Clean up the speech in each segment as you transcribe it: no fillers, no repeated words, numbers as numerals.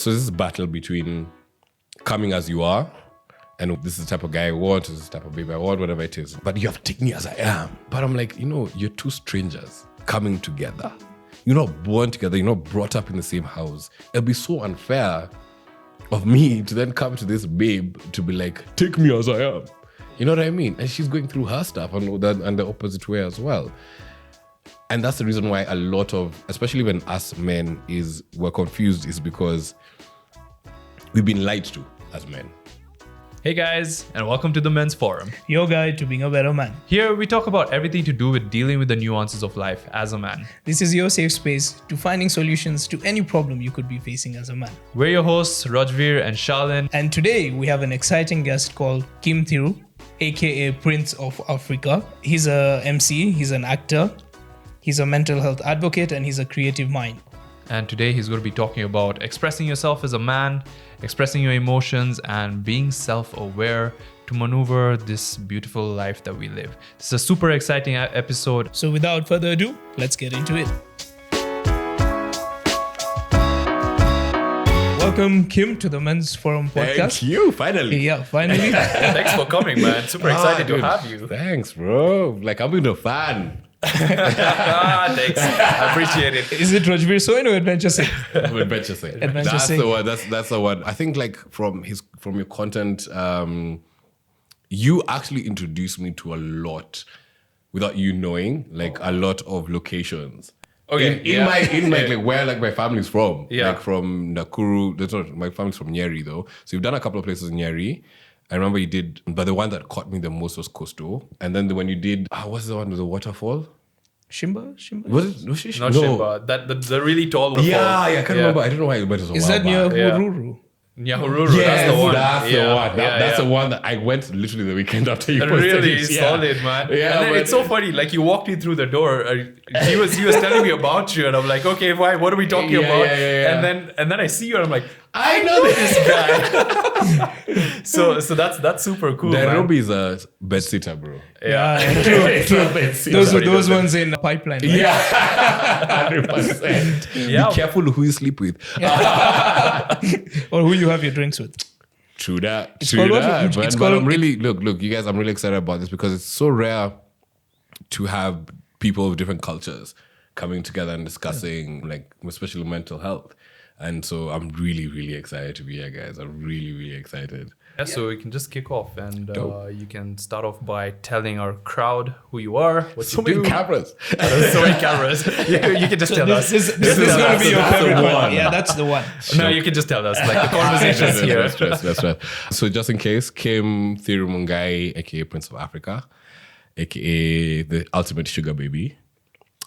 So this is a battle between coming as you are, and this is the type of guy I want, this is the type of baby I want, whatever it is. But you have to take me as I am. But I'm like, you're two strangers coming together. You're not born together, you're not brought up in the same house. It'll be so unfair of me to then come to this babe to be like, take me as I am. You know what I mean? And she's going through her stuff and the opposite way as well. And that's the reason why a lot of, especially when us men we're confused, is because we've been lied to as men. Hey guys, and welcome to the Men's Forum. Your guide to being a better man. Here we talk about everything to do with dealing with the nuances of life as a man. This is your safe space to finding solutions to any problem you could be facing as a man. We're your hosts, Rajveer and Shalin. And today we have an exciting guest called Kim Thiru, aka Prince of Africa. He's a MC, he's an actor, he's a mental health advocate, and he's a creative mind. And today he's going to be talking about expressing yourself as a man, expressing your emotions, and being self-aware to maneuver this beautiful life that we live. This is a super exciting episode. So without further ado, let's get into it. Welcome, Kim, to the Men's Forum podcast. Thank you, finally. Yeah, finally. Thanks for coming, man. Super excited to have you. Thanks, bro. Like, I've been a fan. Thanks. I appreciate it. Is it Rajveer Soin or Adventure Singh? Adventure Singh. Adventure That's Singh. the one. That's the one. I think like from your content, you actually introduced me to a lot without you knowing, like a lot of locations. Okay. In my like where like my family's from. Yeah. Like from Nakuru. That's not my family's from Nyeri though. So you've done a couple of places in Nyeri. I remember you did, but the one that caught me the most was Coastal. And then when you did, what's the one with the waterfall? Shimba? Was it? Was she? Not Shimba. The really tall waterfall. Yeah, I can't remember. I don't know why, but it was a Is while that near back. Hururu? Nyahururu, Yes, that's the one. That's the one. That's yeah. the one that I went literally the weekend after you posted Really it. solid, man. Yeah, and then but- it's so funny. Like you walked in through the door. He was telling me about you, and I'm like, okay, fine. What are we talking about? Yeah. And then I see you, and I'm like, I know this guy. so that's super cool, man. Nairobi is a bedsitter, bro. Yeah. True. It's a bedsitter. Those ones in the pipeline. Right? Yeah, 100%. Yeah. Be careful who you sleep with. Or who you have your drinks with. True that. It's True called what? that. It's But called- I'm really look, you guys. I'm really excited about this because it's so rare to have people of different cultures coming together and discussing, like, especially mental health. And so I'm really, really excited to be here, guys. I'm really, really excited. Yeah, so we can just kick off, and Dope. you can start off by telling our crowd who you are, what So you do. many cameras. There's so many cameras. You can just tell us. This is going to be your that's the favorite one. one. Yeah, that's the one. No, you can just tell us. Like the conversation's here. That's right. So just in case, Kim Thiru Mungai, aka Prince of Africa, aka the ultimate sugar baby.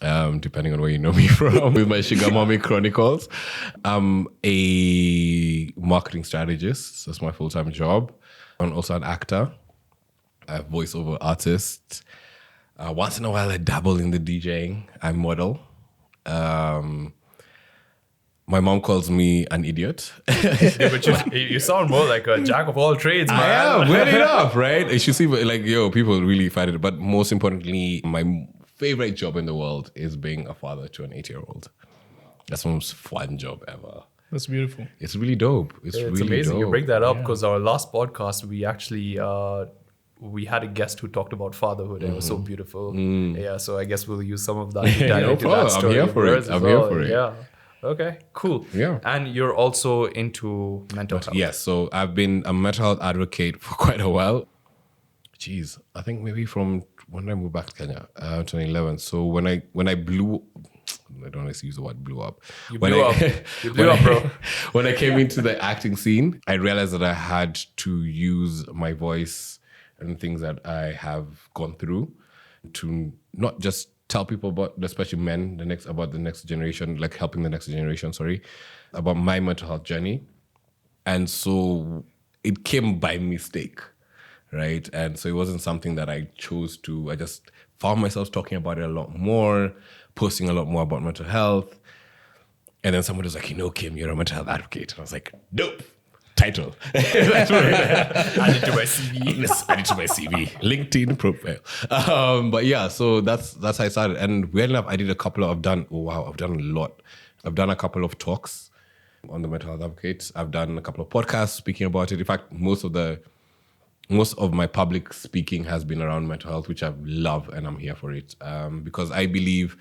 Depending on where you know me from, with my Sugar Mommy Chronicles. I'm a marketing strategist. That's my full-time job. I'm also an actor, a voiceover artist. Once in a while, I dabble in the DJing. I model. My mom calls me an idiot. Yeah, but you sound more like a jack of all trades, man. I am, well enough, right? You should see, like, people really fight it. But most importantly, my favorite job in the world is being a father to an 8-year-old. That's the most fun job ever. That's beautiful. It's really dope. It's It's really amazing dope. you bring that up because our last podcast, we actually we had a guest who talked about fatherhood and it was so beautiful. Yeah, so I guess we'll use some of that to dive No into problem. that I'm story. here of for it. yours as I'm here well. for it. Yeah. Okay, cool. Yeah. And you're also into mental health. Yes, so I've been a mental health advocate for quite a while. Jeez, I think maybe from when I moved back to Kenya, 2011. So when I blew, I don't want to use the word blew up. You blew up. You blew up, bro. When I came into the acting scene, I realized that I had to use my voice and things that I have gone through to not just tell people about, especially men, about the next generation, like helping the next generation, about my mental health journey. And so it came by mistake, right? And so it wasn't something that I chose to. I just found myself talking about it a lot more, posting a lot more about mental health. And then someone was like, Kim, you're a mental health advocate. And I was like, dope. Title. That's right. Add it to my CV. Let's add it to my CV. LinkedIn profile. But yeah, so that's how I started. And weird enough, I've done a lot. I've done a couple of talks on the Mental Health Advocate. I've done a couple of podcasts speaking about it. In fact, most of my public speaking has been around mental health, which I love, and I'm here for it because I believe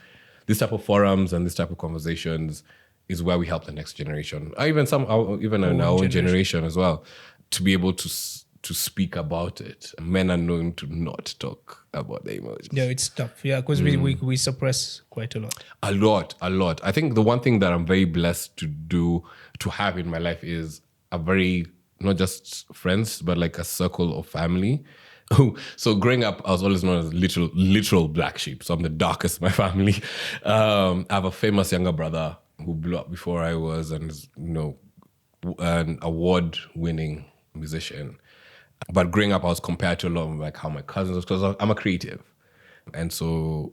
this type of forums and this type of conversations is where we help the next generation, or even in our own generation as well, to be able to speak about it. Men are known to not talk about their emotions. Yeah, it's tough. Yeah, because we suppress quite a lot. A lot. I think the one thing that I'm very blessed to have in my life is a very, not just friends, but like a circle of family. So growing up, I was always known as literal black sheep. So I'm the darkest in my family. I have a famous younger brother who blew up before I was, and is, an award-winning musician. But growing up, I was compared to a lot of like how my cousins, because I'm a creative. And so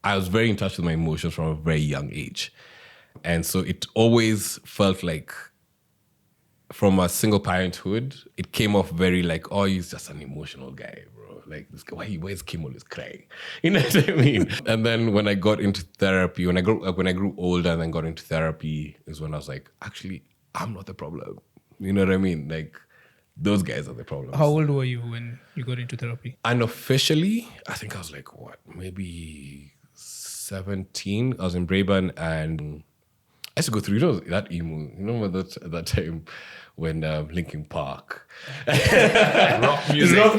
I was very in touch with my emotions from a very young age. And so it always felt like, from a single parenthood, it came off very like, oh, he's just an emotional guy, bro. Like, this guy, why is Kim always crying? You know what I mean? And then when I got into therapy, when I grew older and then got into therapy, is when I was like, actually, I'm not the problem. You know what I mean? Like, those guys are the problem. How old were you when you got into therapy? Unofficially, I think I was like, maybe 17. I was in Braeburn, and I used to go through that emo. That time when Linkin Park. Rock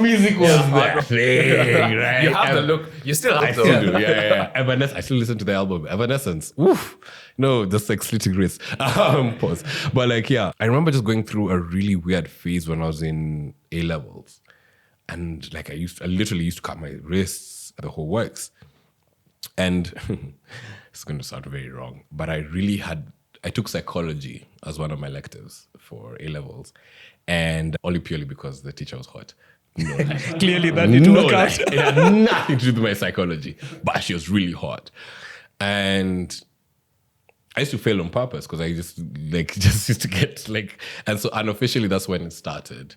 music was that thing, right? You have the look. You still have I the still do, yeah. Evanescence. I still listen to the album Evanescence. Oof. No, just like slitting wrists. Pause. But like, yeah, I remember just going through a really weird phase when I was in A levels, and like I literally used to cut my wrists, the whole works, and it's going to sound very wrong, but I took psychology as one of my electives for A levels, and only purely because the teacher was hot. No, Clearly that didn't work out. It had nothing to do with my psychology, but she was really hot. And I used to fail on purpose because I just used to get like, and so unofficially that's when it started.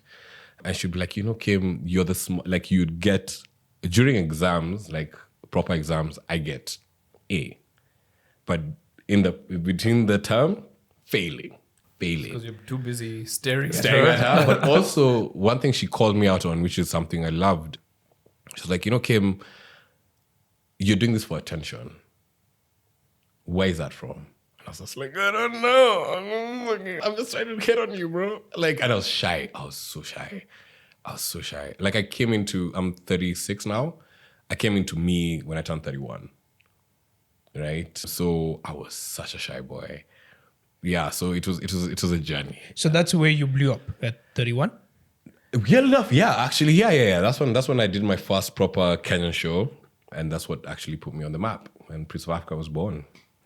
And she'd be like, Kim, you're the like you'd get during exams, like proper exams, I get A, but between the term, failing. Because you're too busy staring at At her. But also, one thing she called me out on, which is something I loved, she was like, Kim, you're doing this for attention. Where is that from? And I was just like, I don't know. I'm just trying to get on you, bro. Like, and I was shy. I was so shy. Like, I'm 36 now. I came into me when I turned 31. Right? So I was such a shy boy. Yeah, so it was a journey. So that's where you blew up at 31? Weird enough, yeah. Actually, yeah. That's when I did my first proper Kenyan show, and that's what actually put me on the map. And Prince of Africa was born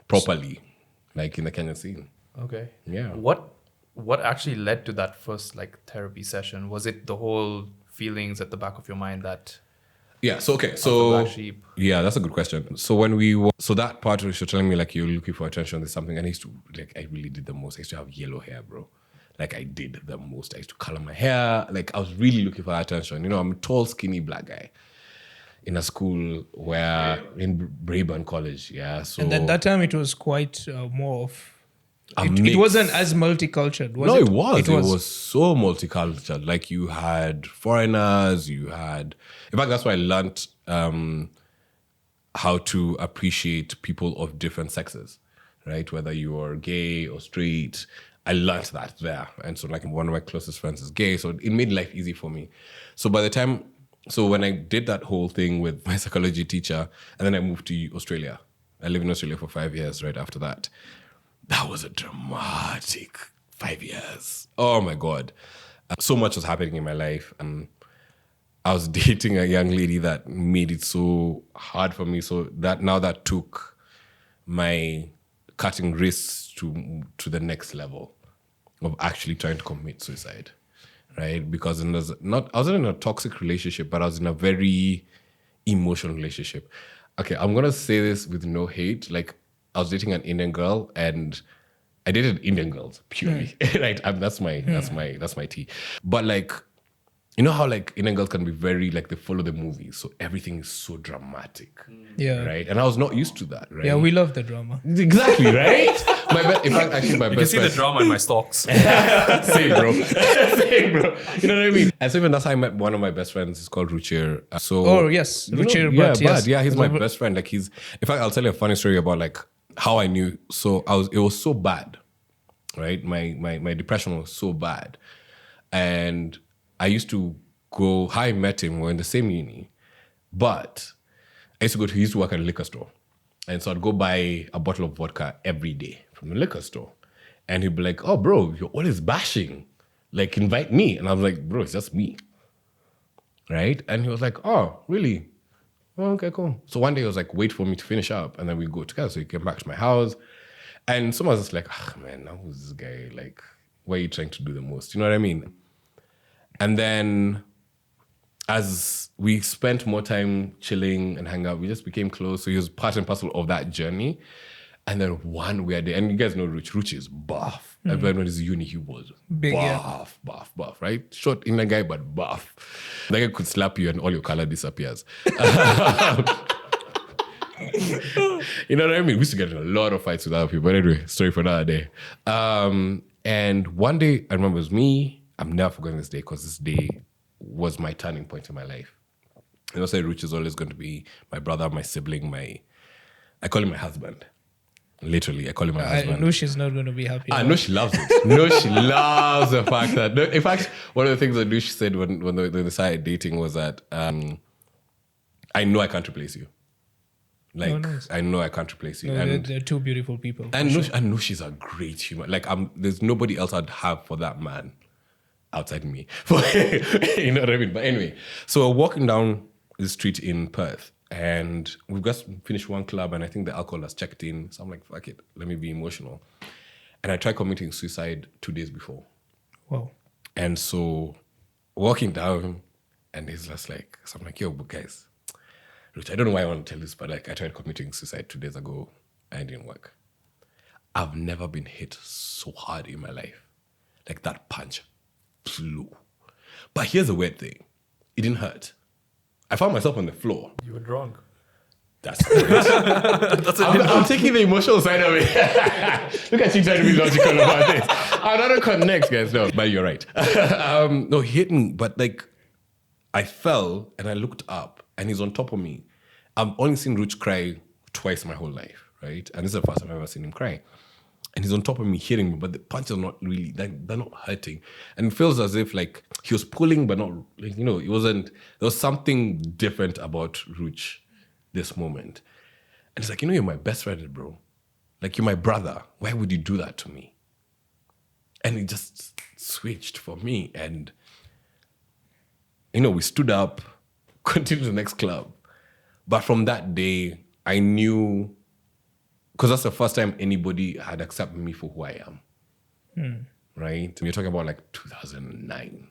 properly, like in the Kenyan scene. Okay. Yeah. What actually led to that first like therapy session? Was it the whole feelings at the back of your mind that? Yeah. So the black sheep? Yeah, that's a good question. So so that part was telling me like you're looking for attention. There's something, and I really did the most. I used to have yellow hair, bro. Like I did the most. I used to color my hair. Like I was really looking for attention. I'm a tall, skinny black guy in a school in Braeburn College. Yeah. So And then that time it was quite more of. It mix. wasn't as multicultural, was No, it? it was. It was so multicultural. Like you had foreigners, in fact, that's why I learned how to appreciate people of different sexes, right? Whether you are gay or straight, I learned that there. And so like one of my closest friends is gay, so it made life easy for me. So when I did that whole thing with my psychology teacher, and then I moved to Australia. I lived in Australia for 5 years right after that. That was a dramatic 5 years. Oh my God. So much was happening in my life. I was dating a young lady that made it so hard for me. So that took my cutting wrists to the next level of actually trying to commit suicide, right? Because I wasn't in a toxic relationship, but I was in a very emotional relationship. Okay, I'm gonna say this with no hate. Like I was dating an Indian girl, and I dated Indian girls purely, right? That's my tea. But like, you know how like Indian girls can be very like they follow the movies, so everything is so dramatic, Yeah. right? And I was not used to that, right? Yeah, we love the drama. Exactly, right? In fact, actually, my You can best see the friend. drama in my stocks. Same, bro. Same, bro. You know what I mean? And so even that's how I met one of my best friends. He's called Ruchir. Oh, yes. you know, Ruchir yeah, Bhatt, yes. yeah, he's my best friend. Like in fact, I'll tell you a funny story about like how I knew. So it was so bad, right? My depression was so bad, and I used to go. How I met him, we're in the same uni, but he used to work at a liquor store. And so I'd go buy a bottle of vodka every day from the liquor store. And he'd be like, oh, bro, you're always bashing. Like, invite me. And I was like, bro, it's just me. Right? And he was like, oh, really? Oh, okay, cool. So one day he was like, wait for me to finish up. And then we go together. So he came back to my house. And someone was just like, man, now who's this guy? Like, what are you trying to do the most? You know what I mean? And then as we spent more time chilling and hanging out, we just became close. So he was part and parcel of that journey. And then one weird day, and you guys know Ruch is buff. Everyone in his uni, he was Big, buff, right? Short in a guy, but buff. That guy could slap you and all your color disappears. You know what I mean? We used to get in a lot of fights with other people. But anyway, story for another day. And one day, I remember it was me. I'm never forgetting this day because this day was my turning point in my life. And I say Ruch is always going to be my brother, my sibling, I call him my husband. Literally, I call him my husband. I know she's not going to be happy. I know she loves it. No, she loves the fact that... No, in fact, one of the things that Nush said when they started dating was that I know I can't replace you. Like, nice. I know I can't replace you. No, And they're two beautiful people. and Nush is a great human. Like, there's nobody else I'd have for that man outside me. You know what I mean? But anyway, so we're walking down the street in Perth. And we've just finished one club, and I think the alcohol has checked in. So I'm like, fuck it, let me be emotional. And I tried committing suicide 2 days before. Wow. And so walking down, and he's just like, so I'm like, yo, but guys, Rich, I don't know why I want to tell this, but like I tried committing suicide 2 days ago, and it didn't work. I've never been hit so hard in my life. Like that punch flew. But here's the weird thing. It didn't hurt. I found myself on the floor. You were drunk. That's great. I'm taking the emotional side of it. Look at you trying to be logical about this. I'm not a connect, guys. No, but you're right. No, he hit me, but like I fell and I looked up and he's on top of me. I've only seen Ruch cry twice my whole life, right? And this is the first time I've ever seen him cry. And he's on top of me hitting me, but the punches are not really, they're not hurting. And it feels as if like he was pulling, but not, like, you know, it wasn't, there was something different about Ruch this moment. And it's like, you know, you're my best friend, bro. Like, you're my brother. Why would you do that to me? And it just switched for me. And, you know, we stood up, continued to the next club. But from that day, I knew, because that's the first time anybody had accepted me for who I am. Right? We're talking about like 2009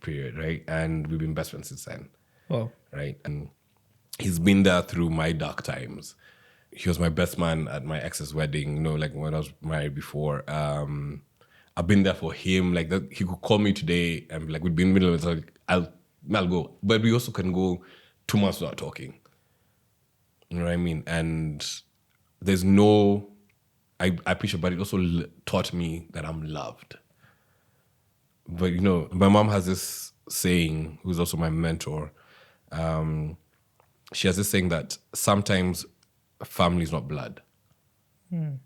period, right? And we've been best friends since then. Wow. Right? And he's been there through my dark times. He was my best man at my ex's wedding, you know, like when I was married before. I've been there for him. Like that, he could call me today and like we'd be in the middle of it, so like, I'll go. But we also can go 2 months without talking. You know what I mean? And there's no, I appreciate, but it also taught me that I'm loved. But you know, my mom has this saying, who's also my mentor. She has this saying that sometimes family is not blood. And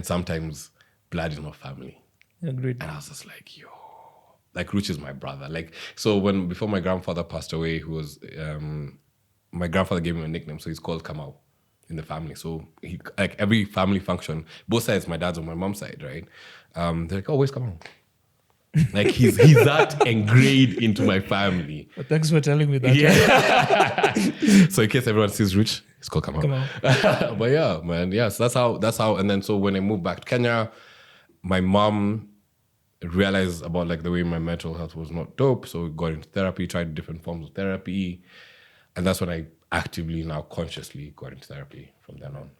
sometimes blood is not family. Agreed. And I was just like, yo, like Ruch is my brother. Like, so before my grandfather passed away, who was, my grandfather gave him a nickname, so he's called Kamau in the family. So he, like every family function, both sides, my dad's on my mom's side, right? They're like, oh, where's Kamau? Like he's that ingrained into my family. But thanks for telling me that. Yeah. So in case everyone sees Ruch, it's called Kamau. But yeah, man, yes, that's how. And then so when I moved back to Kenya, my mom realized about like the way my mental health was not dope. So we got into therapy, tried different forms of therapy. And that's when actively now consciously got into therapy from then on.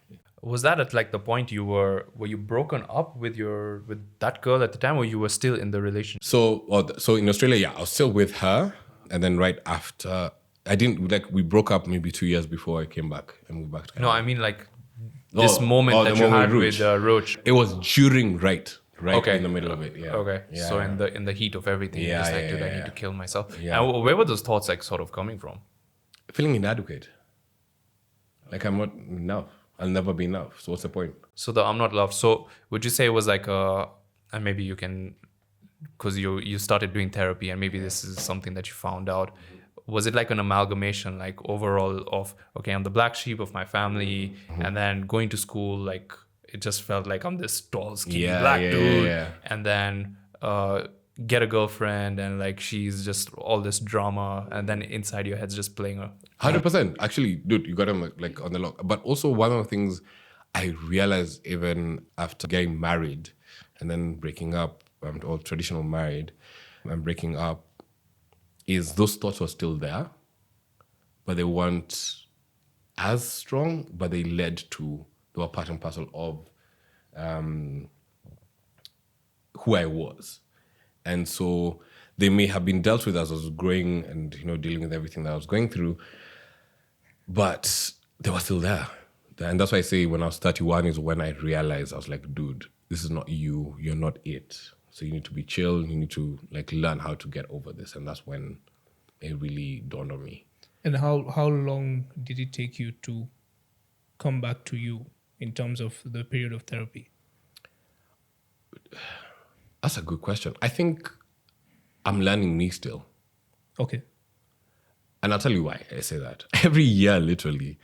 Was that at like the point were you broken up with that girl at the time, or you were still in the relationship? So in Australia, yeah, I was still with her, and then right after, I didn't like we broke up maybe 2 years before I came back and moved back to No, Canada. I mean like this moment the that you moment had with with Roach. It was during right Okay. in the middle of it. Yeah. Okay. Yeah. So in the heat of everything, you Yeah, just like, yeah, dude, I yeah, need yeah. to kill myself. Yeah. And where were those thoughts like sort of coming from? Feeling inadequate. Like I'm not enough. I'll never be enough. So what's the point? So the I'm not loved. So would you say it was like and maybe you can, because you started doing therapy and maybe this is something that you found out. Was it like an amalgamation, like overall of, okay, I'm the black sheep of my family, and then going to school, like it just felt like I'm this tall, skinny black dude, yeah. and then get a girlfriend and like she's just all this drama, and then inside your head's just playing a 100%. Actually, dude, you got him like on the lock. But also one of the things I realized even after getting married and then breaking up, all traditional married and breaking up, is those thoughts were still there, but they weren't as strong, but they were part and parcel of who I was. And so they may have been dealt with as I was growing and, dealing with everything that I was going through, but they were still there. And that's why I say when I was 31 is when I realized, I was like, dude, this is not you. You're not it. So you need to be chill. You need to like learn how to get over this. And that's when it really dawned on me. And how long did it take you to come back to you in terms of the period of therapy? That's a good question. I think I'm learning me still. Okay. And I'll tell you why I say that. Every year, literally,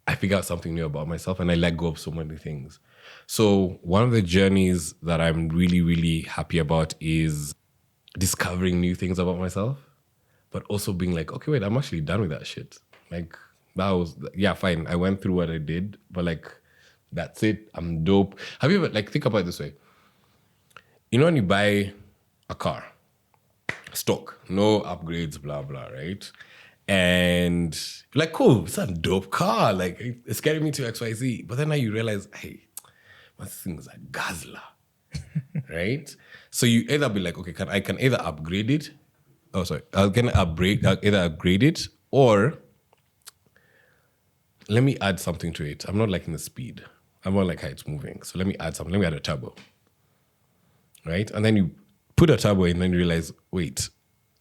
I figure out something new about myself and I let go of so many things. So one of the journeys that I'm really, really happy about is discovering new things about myself, but also being like, okay, wait, I'm actually done with that shit. Like, that was, yeah, fine. I went through what I did, but like, that's it. I'm dope. Have you ever, like, think about it this way. You know when you buy a car, stock, no upgrades, blah, blah, right? And you're like, cool, it's a dope car. Like, it's getting me to XYZ. But then now you realize, hey, my thing's a guzzler, right? So you either be like, okay, I can either upgrade it. Oh, sorry. I'll either upgrade it or let me add something to it. I'm not liking the speed. I'm more like how it's moving. So let me add something. Let me add a turbo, right? And then you put a turbo in and then you realize, wait,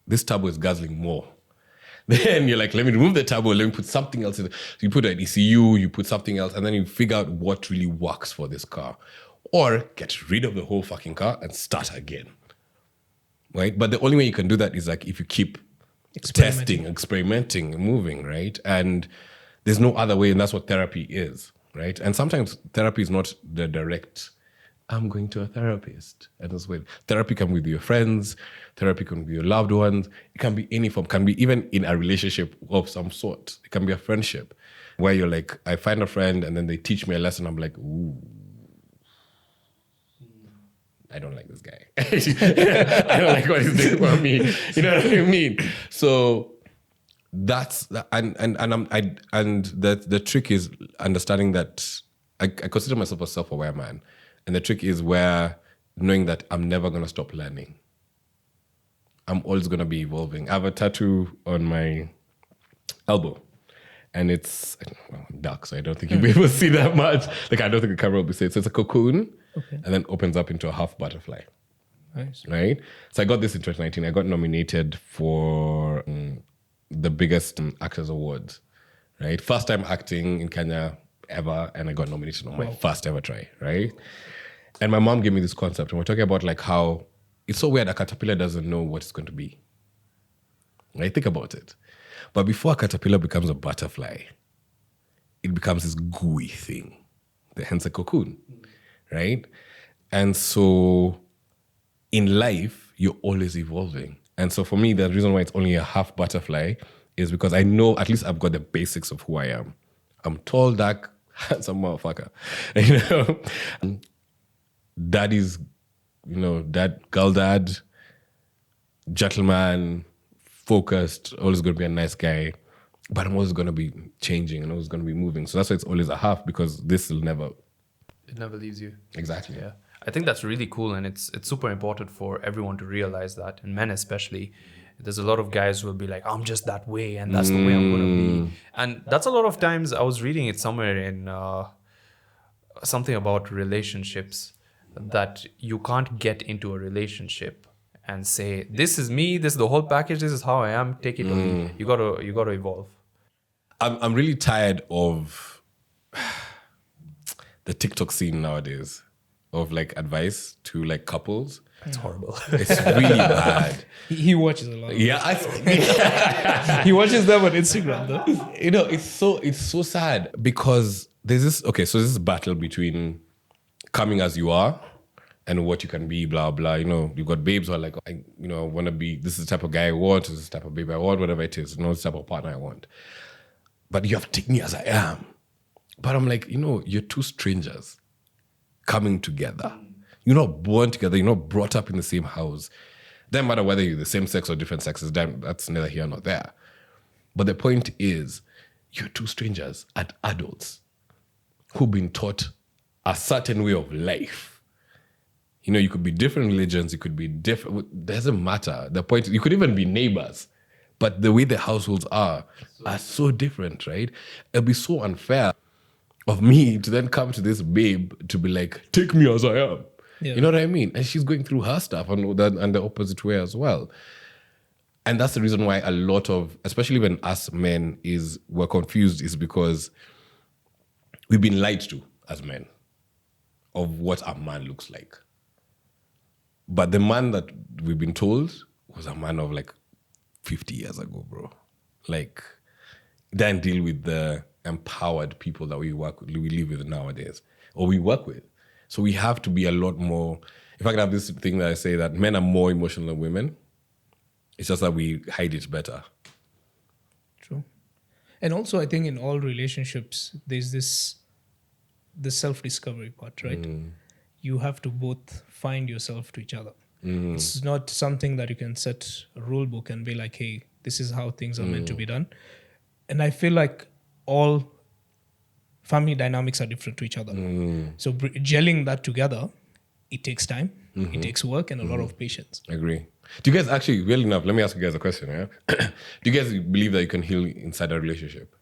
this turbo is guzzling more. Then you're like, let me remove the turbo, let me put something else in. So you put an ECU, you put something else, and then you figure out what really works for this car. Or get rid of the whole fucking car and start again. Right? But the only way you can do that is like if you keep testing, experimenting, moving, right? And there's no other way, and that's what therapy is, right? And sometimes therapy is not the direct, I'm going to a therapist. And that's where therapy can be with your friends, therapy can be with your loved ones, it can be any form, can be even in a relationship of some sort. It can be a friendship where you're like, I find a friend and then they teach me a lesson, I'm like, ooh, I don't like this guy. I don't like what he's doing for me. You know what I mean? So that's the trick is understanding that I consider myself a self-aware man, and the trick is where knowing that I'm never gonna stop learning. I'm always gonna be evolving. I have a tattoo on my elbow, and it's dark, so I don't think you'll be able to see that much. Like I don't think the camera will be seeing. So it's a cocoon, and then opens up into a half butterfly. Nice. Right? So I got this in 2019. I got nominated for the biggest Actors Awards, right? First time acting in Kenya ever, and I got nominated on my first ever try, right? And my mom gave me this concept, and we're talking about like how it's so weird a caterpillar doesn't know what it's going to be. Right? Think about it. But before a caterpillar becomes a butterfly, it becomes this gooey thing, hence a cocoon, right? And so in life, you're always evolving. And so for me, the reason why it's only a half butterfly is because I know at least I've got the basics of who I am. I'm tall, dark, handsome motherfucker. You know, dad is, girl dad, gentleman, focused, always going to be a nice guy. but I'm always going to be changing and always going to be moving. So that's why it's always a half, because this will never. It never leaves you. Exactly. Yeah. I think that's really cool, and it's super important for everyone to realize that, and men especially. There's a lot of guys who will be like, I'm just that way, and that's the way I'm gonna be. And that's a lot of times. I was reading it somewhere in something about relationships, that you can't get into a relationship and say, this is me, this is the whole package, this is how I am, take it or leave. You gotta evolve. I'm really tired of the TikTok scene nowadays, of like advice to like couples. It's horrible. It's really bad. He watches a lot. Yeah, He watches them on Instagram though. you know, it's so sad, because there's this battle between coming as you are and what you can be, blah blah. You know, you've got babes who are like, I want to be, this is the type of guy I want, this is the type of babe I want, whatever it is, this type of partner I want. But you have to take me as I am. But I'm like, you're two strangers coming together. You're not born together. You're not brought up in the same house. Doesn't matter whether you're the same sex or different sexes. That's neither here nor there. But the point is, you're two strangers and adults who've been taught a certain way of life. You could be different religions. You could be different. It doesn't matter. The point is, you could even be neighbors. But the way the households are so different, right? It'll be so unfair of me to then come to this babe to be like, take me as I am. Yeah. You know what I mean? And she's going through her stuff and the opposite way as well. And that's the reason why a lot of, especially when us men we're confused, is because we've been lied to as men of what a man looks like. But the man that we've been told was a man of like 50 years ago, bro. Like, didn't deal with the empowered people that we live with nowadays, or we work with. So we have to be a lot more. If I can have this thing that I say that men are more emotional than women, it's just that we hide it better. True. And also, I think in all relationships, there's the self-discovery part, right? You have to both find yourself to each other. It's not something that you can set a rule book and be like, hey, this is how things are meant to be done. And I feel like all family dynamics are different to each other. So gelling that together, it takes time, it takes work, and a lot of patience. I agree. Do you guys actually, well enough, let me ask you guys a question, yeah? Do you guys believe that you can heal inside a relationship?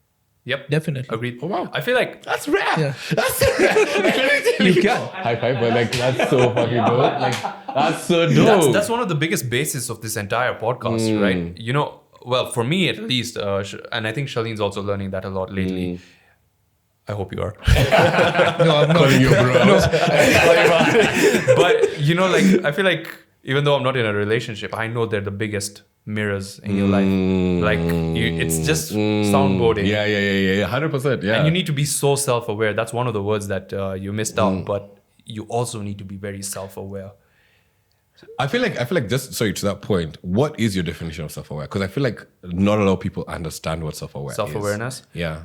Yep. Definitely. Agreed. Oh, wow. I feel like That's rare. Yeah. That's rare. You can. High five, but like, that's so fucking dope. Like, that's so dope. that's one of the biggest bases of this entire podcast, right? Well, for me at least, and I think Shalene's also learning that a lot lately. I hope you are. No, I'm not. Calling you bro. But I feel like even though I'm not in a relationship, I know they're the biggest mirrors in your life. Like it's just soundboarding. Yeah, 100%. Yeah. And you need to be so self-aware. That's one of the words that you missed out, but you also need to be very self-aware. I feel like just, sorry, to that point, what is your definition of self-aware? Because I feel like not a lot of people understand what self-aware is. Self-awareness? Yeah.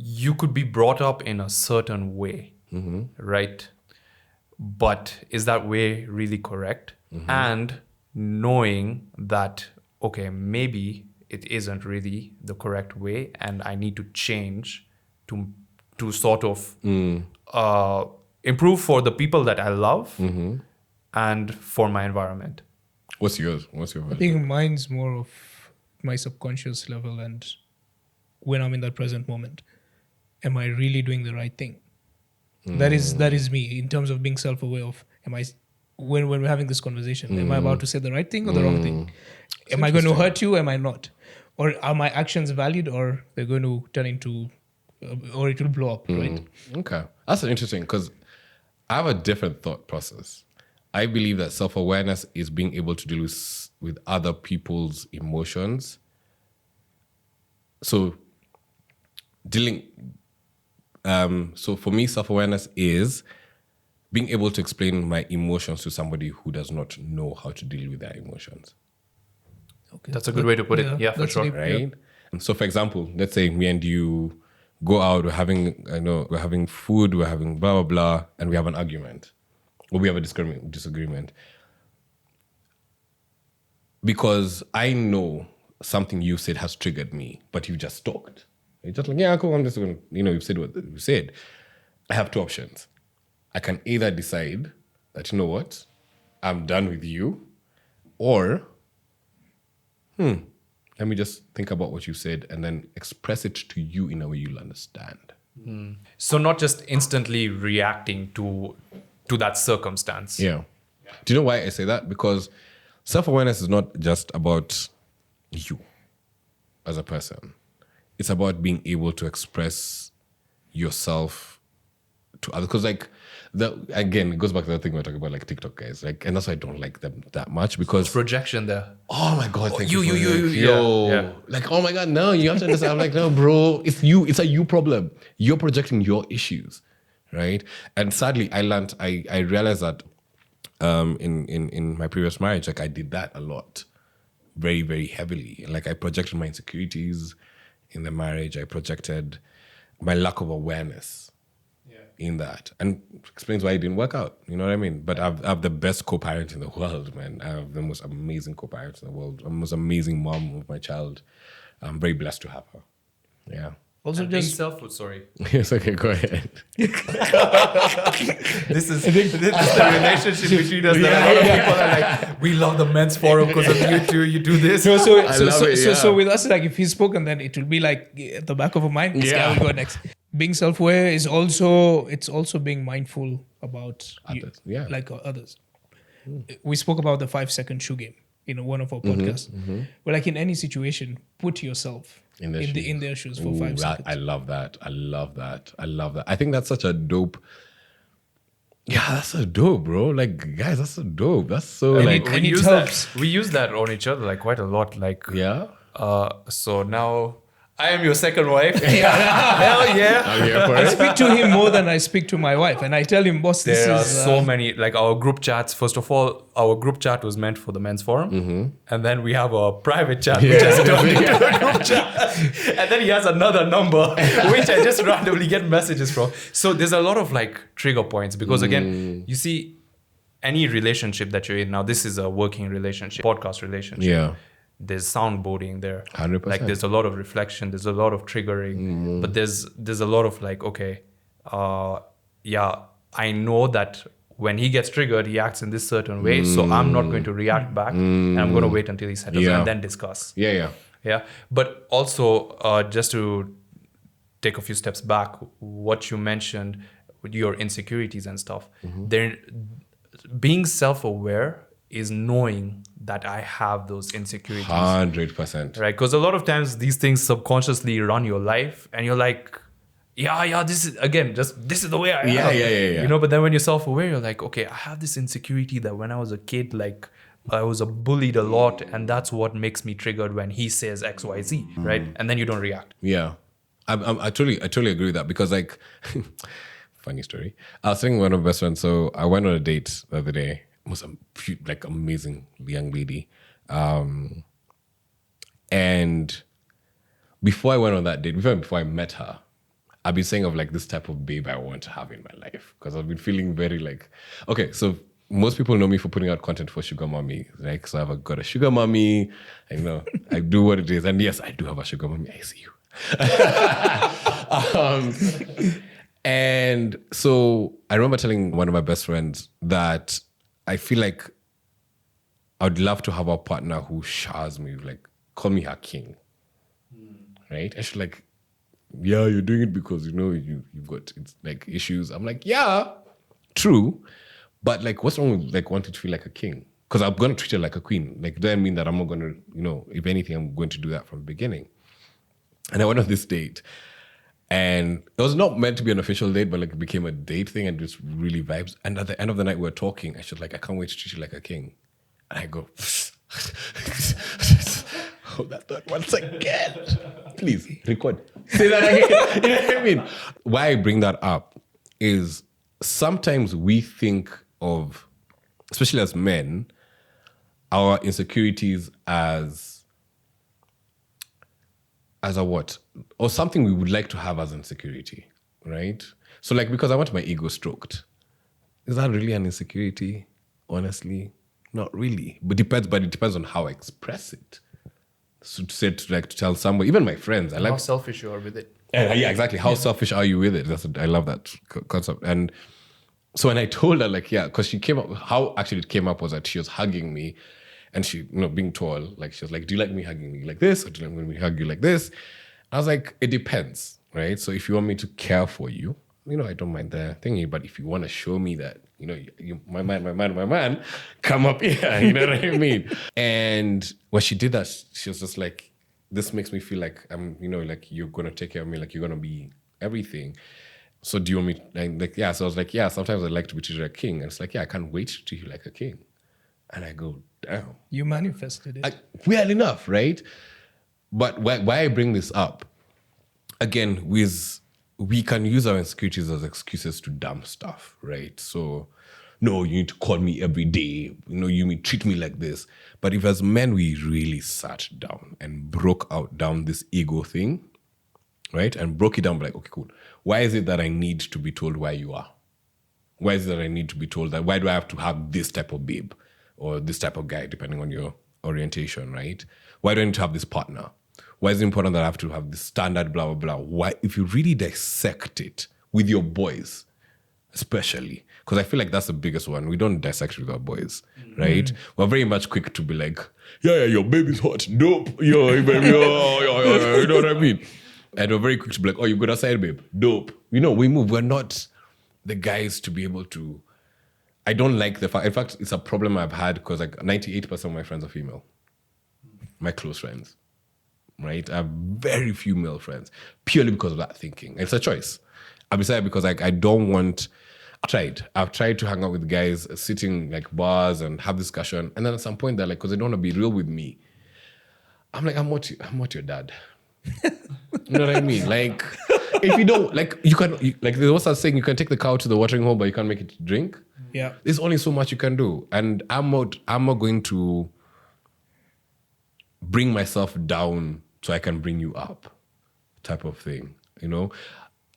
You could be brought up in a certain way, right? But is that way really correct? And knowing that, okay, maybe it isn't really the correct way and I need to change to sort of improve for the people that I love and for my environment. What's yours? What's your I version? think mine's more of my subconscious level, and when I'm in that present moment, am I really doing the right thing? That is me in terms of being self-aware of, am I, when we're having this conversation, am I about to say the right thing or the wrong thing? Am I going to hurt you? Am I not? Or are my actions valid, or they're going to turn into, or it will blow up, right? Okay. That's interesting, because I have a different thought process. I believe that self-awareness is being able to deal with other people's emotions. So so for me, self-awareness is being able to explain my emotions to somebody who does not know how to deal with their emotions. Okay. That's a good way to put it. Yeah, for that's sure. deep, Right? So for example, let's say me and you go out, we're having food, we're having blah, blah, blah, and we have an argument. Or we have a disagreement. Because I know something you said has triggered me, but you just talked. You're just like, yeah, cool, I'm just going to, you've said what you said. I have two options. I can either decide that, you know what, I'm done with you, or, let me just think about what you said and then express it to you in a way you'll understand. So not just instantly reacting to that circumstance. Yeah. Do you know why I say that? Because self-awareness is not just about you as a person. It's about being able to express yourself to others. Because again, it goes back to the thing we were talking about, like TikTok guys. And that's why I don't like them that much, because Projection there. oh my God, thank you, you. yeah. Oh my God, no, you have to understand. I'm like, no, bro, it's you. It's a you problem. You're projecting your issues, right? And sadly, I realized that in my previous marriage, I did that a lot, very, very heavily. I projected my insecurities in the marriage. I projected my lack of awareness in that, and explains why it didn't work out. You know what I mean? But I have the best co-parent in the world, man. I have the most amazing co-parent in the world. I'm the most amazing mom of my child. I'm very blessed to have her. Yeah. Also, And being just sorry. Yes, okay, go ahead. This is the relationship between us. That a lot of people are like, we love the men's forum because of you two. You do this. so So with us, if he's spoken, then it will be at the back of our mind. This guy will go next. Being self-aware is also being mindful about Others, others. We spoke about the 5-second shoe game in one of our podcasts. But in any situation, put yourself in their shoes for 5 seconds. I love that. I think that's such a dope. Yeah, that's so dope, bro. Guys, that's so dope. That's so And we it use helps. that. We use that on each other quite a lot. Yeah. So now I am your second wife. Hell yeah. I'm here for I it. speak to him more than I speak to my wife, and I tell him, boss, this There are is so many, our group chats. First of all, our group chat was meant for the men's forum. And then we have a private chat, which has turned into a group chat. And then he has another number, which I just randomly get messages from. So there's a lot of trigger points because again, you see, any relationship that you're in, now this is a working relationship, podcast relationship. Yeah. There's soundboarding there. 100%. There's a lot of reflection. There's a lot of triggering. But there's a lot of I know that when he gets triggered, he acts in this certain way. So I'm not going to react back. And I'm going to wait until he settles and then discuss. Yeah. Yeah. But also, just to take a few steps back, what you mentioned with your insecurities and stuff, being self-aware is knowing that I have those insecurities. 100%. Right? Because a lot of times these things subconsciously run your life and you're like, this is the way I am. Yeah. But then when you're self-aware, you're like, okay, I have this insecurity that when I was a kid, I was bullied a lot, and that's what makes me triggered when he says X, Y, Z, right? And then you don't react. Yeah. I totally agree with that because funny story. I was saying one of my best friends, so I went on a date the other day. It was a amazing young lady. And before I went on that date, before I met her, I've been saying of this type of babe I want to have in my life. Because I've been feeling very okay, so most people know me for putting out content for sugar mommy. So I've got a sugar mommy. I do what it is. And yes, I do have a sugar mommy. I see you. And so I remember telling one of my best friends that I feel like I would love to have a partner who showers me, call me her king. Right? And she's yeah, you're doing it because, you've got issues. I'm yeah, true. But what's wrong with wanting to feel like a king? Because I'm going to treat her like a queen. Does that mean that I'm not going to, if anything, I'm going to do that from the beginning. And I went on this date. And it was not meant to be an official date, but it became a date thing and just really vibes. And at the end of the night, we were talking. And she's I can't wait to treat you like a king. And I go, hold that thought once again. Please, record. Say that again. You know what I mean? Why I bring that up is sometimes we think of, especially as men, our insecurities as a what? Or something we would like to have as insecurity, right? So because I want my ego stroked. Is that really an insecurity? Honestly, not really. But it depends on how I express it, So to say to tell somebody, even my friends, I How like. selfish you are with it. Yeah, exactly. How selfish are you with it? I love that concept. And so when I told her, because she came up, how actually it came up was that she was hugging me, and she, being tall, she was like, "Do you like me hugging you like this, or do you like me hug you like this?" I was like, "It depends, right? So if you want me to care for you, I don't mind the thingy. But if you want to show me that, my man, come up here, you know what I mean?" And when she did that, she was just like, "This makes me feel like I'm, like you're gonna take care of me, like you're gonna be everything. So do you want me yeah?" So I was like, "Yeah, sometimes I like to be treated like a king." And it's like, "Yeah, I can't wait to treat you like a king." And I go, "Damn." You manifested it. Well enough, right? But why I bring this up, again, we can use our insecurities as excuses to dumb stuff, right? So, no, you need to call me every day. You may treat me like this. But if as men we really sat down and broke down this ego thing, right? And broke it down like, okay, cool. Why is it that I need to be told why you are? Why is it that I need to be told that? Why do I have to have this type of babe or this type of guy, depending on your orientation, right? Why do I need to have this partner? Why is it important that I have to have this standard, blah, blah, blah? Why? If you really dissect it with your boys, especially, because I feel like that's the biggest one. We don't dissect with our boys, right? We're very much quick to be like, yeah, your baby's hot, dope. Yo, baby, you know what I mean? And we're very quick to be like, oh, you good outside, babe, dope. We move. We're not the guys to be able to. I don't like the fact. In fact, it's a problem I've had because 98% of my friends are female. My close friends, right? I have very few male friends purely because of that thinking. It's a choice. I've decided because I don't want. I've tried to hang out with guys sitting bars and have discussion, and then at some point they're like, because they don't want to be real with me. I'm like, I'm not your dad. You know what I mean? If you don't you can there was a saying, you can take the cow to the watering hole, but you can't make it drink. Yeah. There's only so much you can do, and I'm not going to bring myself down so I can bring you up, type of thing.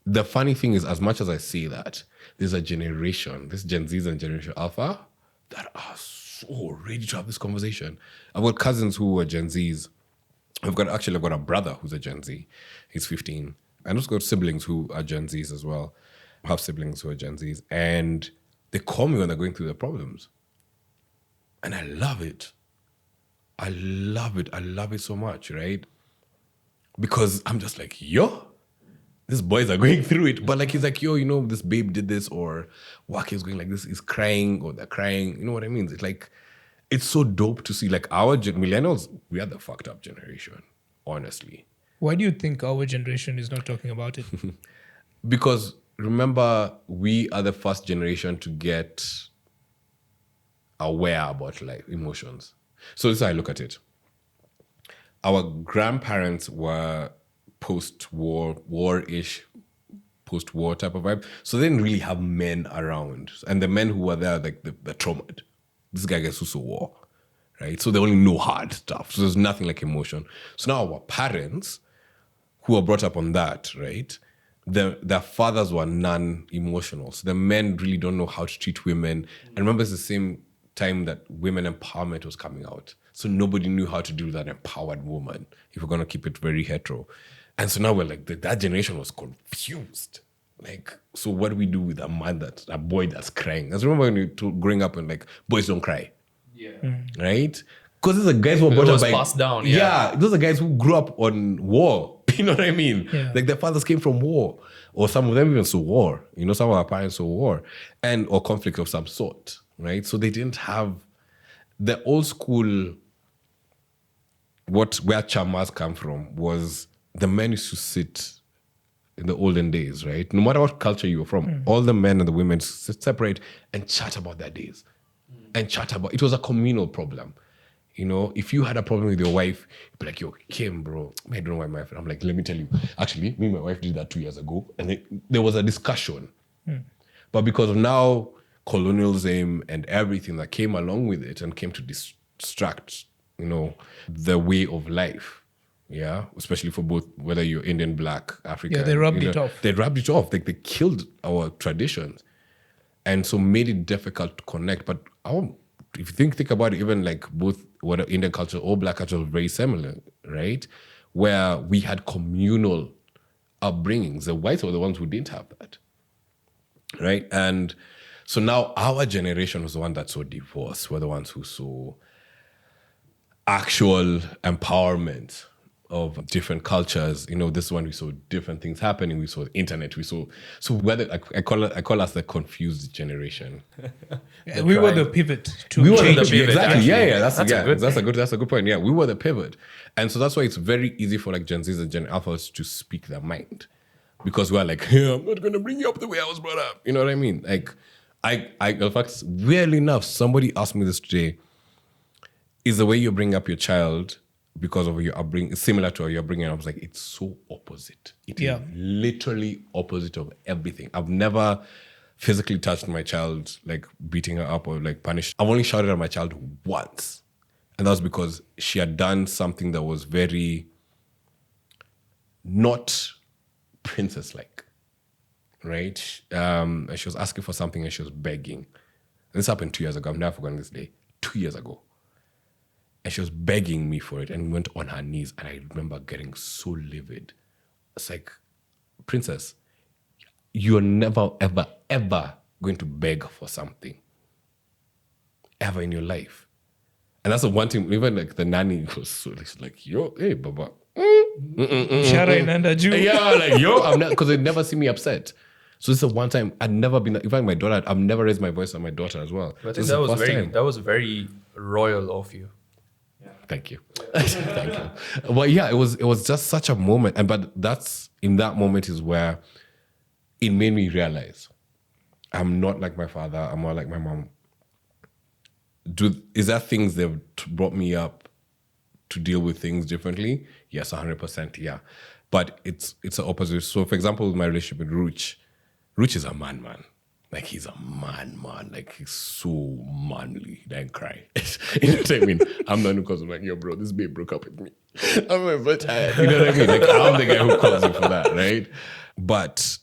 The funny thing is, as much as I say that, there's a generation, this Gen Zs and Generation Alpha, that are so ready to have this conversation. I've got cousins who are Gen Zs. I've got a brother who's a Gen Z. He's 15. And I've also got siblings who are Gen Zs as well. I have siblings who are Gen Zs. And they call me when they're going through their problems. And I love it. I love it. I love it so much, right? Because I'm just like, yo, these boys are going through it. But he's like, yo, this babe did this, or Waki is going like this, he's crying, or they're crying. You know what I mean? It's it's so dope to see our millennials, we are the fucked up generation, honestly. Why do you think our generation is not talking about it? Because remember, we are the first generation to get aware about emotions. So this is how I look at it. Our grandparents were post-war, war-ish, post-war type of vibe. So they didn't really have men around. And the men who were there, they're traumatized. This guy gets also war, right? So they only know hard stuff. So there's nothing like emotion. So now our parents, who were brought up on that, right? Their fathers were non-emotional. So the men really don't know how to treat women. And remember, it's the same time that women empowerment was coming out. So nobody knew how to do that empowered woman, if we're going to keep it very hetero. And so now we're that generation was confused. So what do we do with a boy that's crying? I remember when you growing up and boys don't cry. Yeah. Right? Because those are guys who were brought up passed down. Yeah. Those are guys who grew up on war. You know what I mean? Yeah. Their fathers came from war. Or some of them even saw war. Some of our parents saw war. Or conflict of some sort. Right? So they didn't have the old school, where chamas come from was the men used to sit in the olden days, right? No matter what culture you were from, all the men and the women sit separate and chat about their days. And chat about, it was a communal problem. If you had a problem with your wife, you'd be like, yo, Kim, bro, I don't know why my friend. I'm like, let me tell you. Actually, me and my wife did that 2 years ago. And there was a discussion. But because of now colonialism and everything that came along with it and came to distract, the way of life. Yeah, especially for both, whether you're Indian, Black, African. Yeah, they rubbed it off. They rubbed it off. They killed our traditions. And so made it difficult to connect. But our if you think about it, even like both whether Indian culture or Black culture was very similar, right? Where we had communal upbringings. The whites were the ones who didn't have that, right? And so now our generation was the one that saw divorce. We're the ones who saw actual empowerment of different cultures. This one we saw different things happening. We saw the internet. So whether I call us the confused generation. We were the pivot to We were change. the pivot, exactly. actually. That's a good point. Yeah, we were the pivot, and so that's why it's very easy for like Gen Zs and Gen Alphas to speak their mind, because we're like, hey, I'm not gonna bring you up the way I was brought up. You know what I mean? Like, in fact, weirdly enough, somebody asked me this today. Is the way you bring up your child because of your upbringing similar to your upbringing? I was like, it's so opposite. It is literally opposite of everything. I've never physically touched my child, like beating her up or like punished. I've only shouted at my child once. And that was because she had done something that was very not princess-like, right? And she was asking for something and she was begging. This happened 2 years ago. I've never forgotten this day. 2 years ago. And she was begging me for it and went on her knees. And I remember getting so livid. It's like, princess, you're never, ever, ever going to beg for something. Ever in your life. And that's the one thing, even like the nanny was so like, yo, hey, Baba. Shara inanda juu. Yeah, like, yo, I'm not, because they'd never see me upset. So this is the one time I'd never been, in fact, my daughter, I've never raised my voice on my daughter as well. But I think that was very royal of you. Thank you. Thank you. Well, yeah, it was just such a moment. But that's, in that moment is where it made me realize I'm not like my father. I'm not like my mom. Is that things they've brought me up to deal with things differently? Yes, 100%, yeah. But it's the opposite. So, for example, with my relationship with Ruch is a man. Like, he's a man. Like, he's so manly. He didn't cry. You know what I mean? I'm not because I'm like, yo, bro, this babe broke up with me. I'm very tired. You know what I mean? Like, I'm the guy who calls you for that, right? But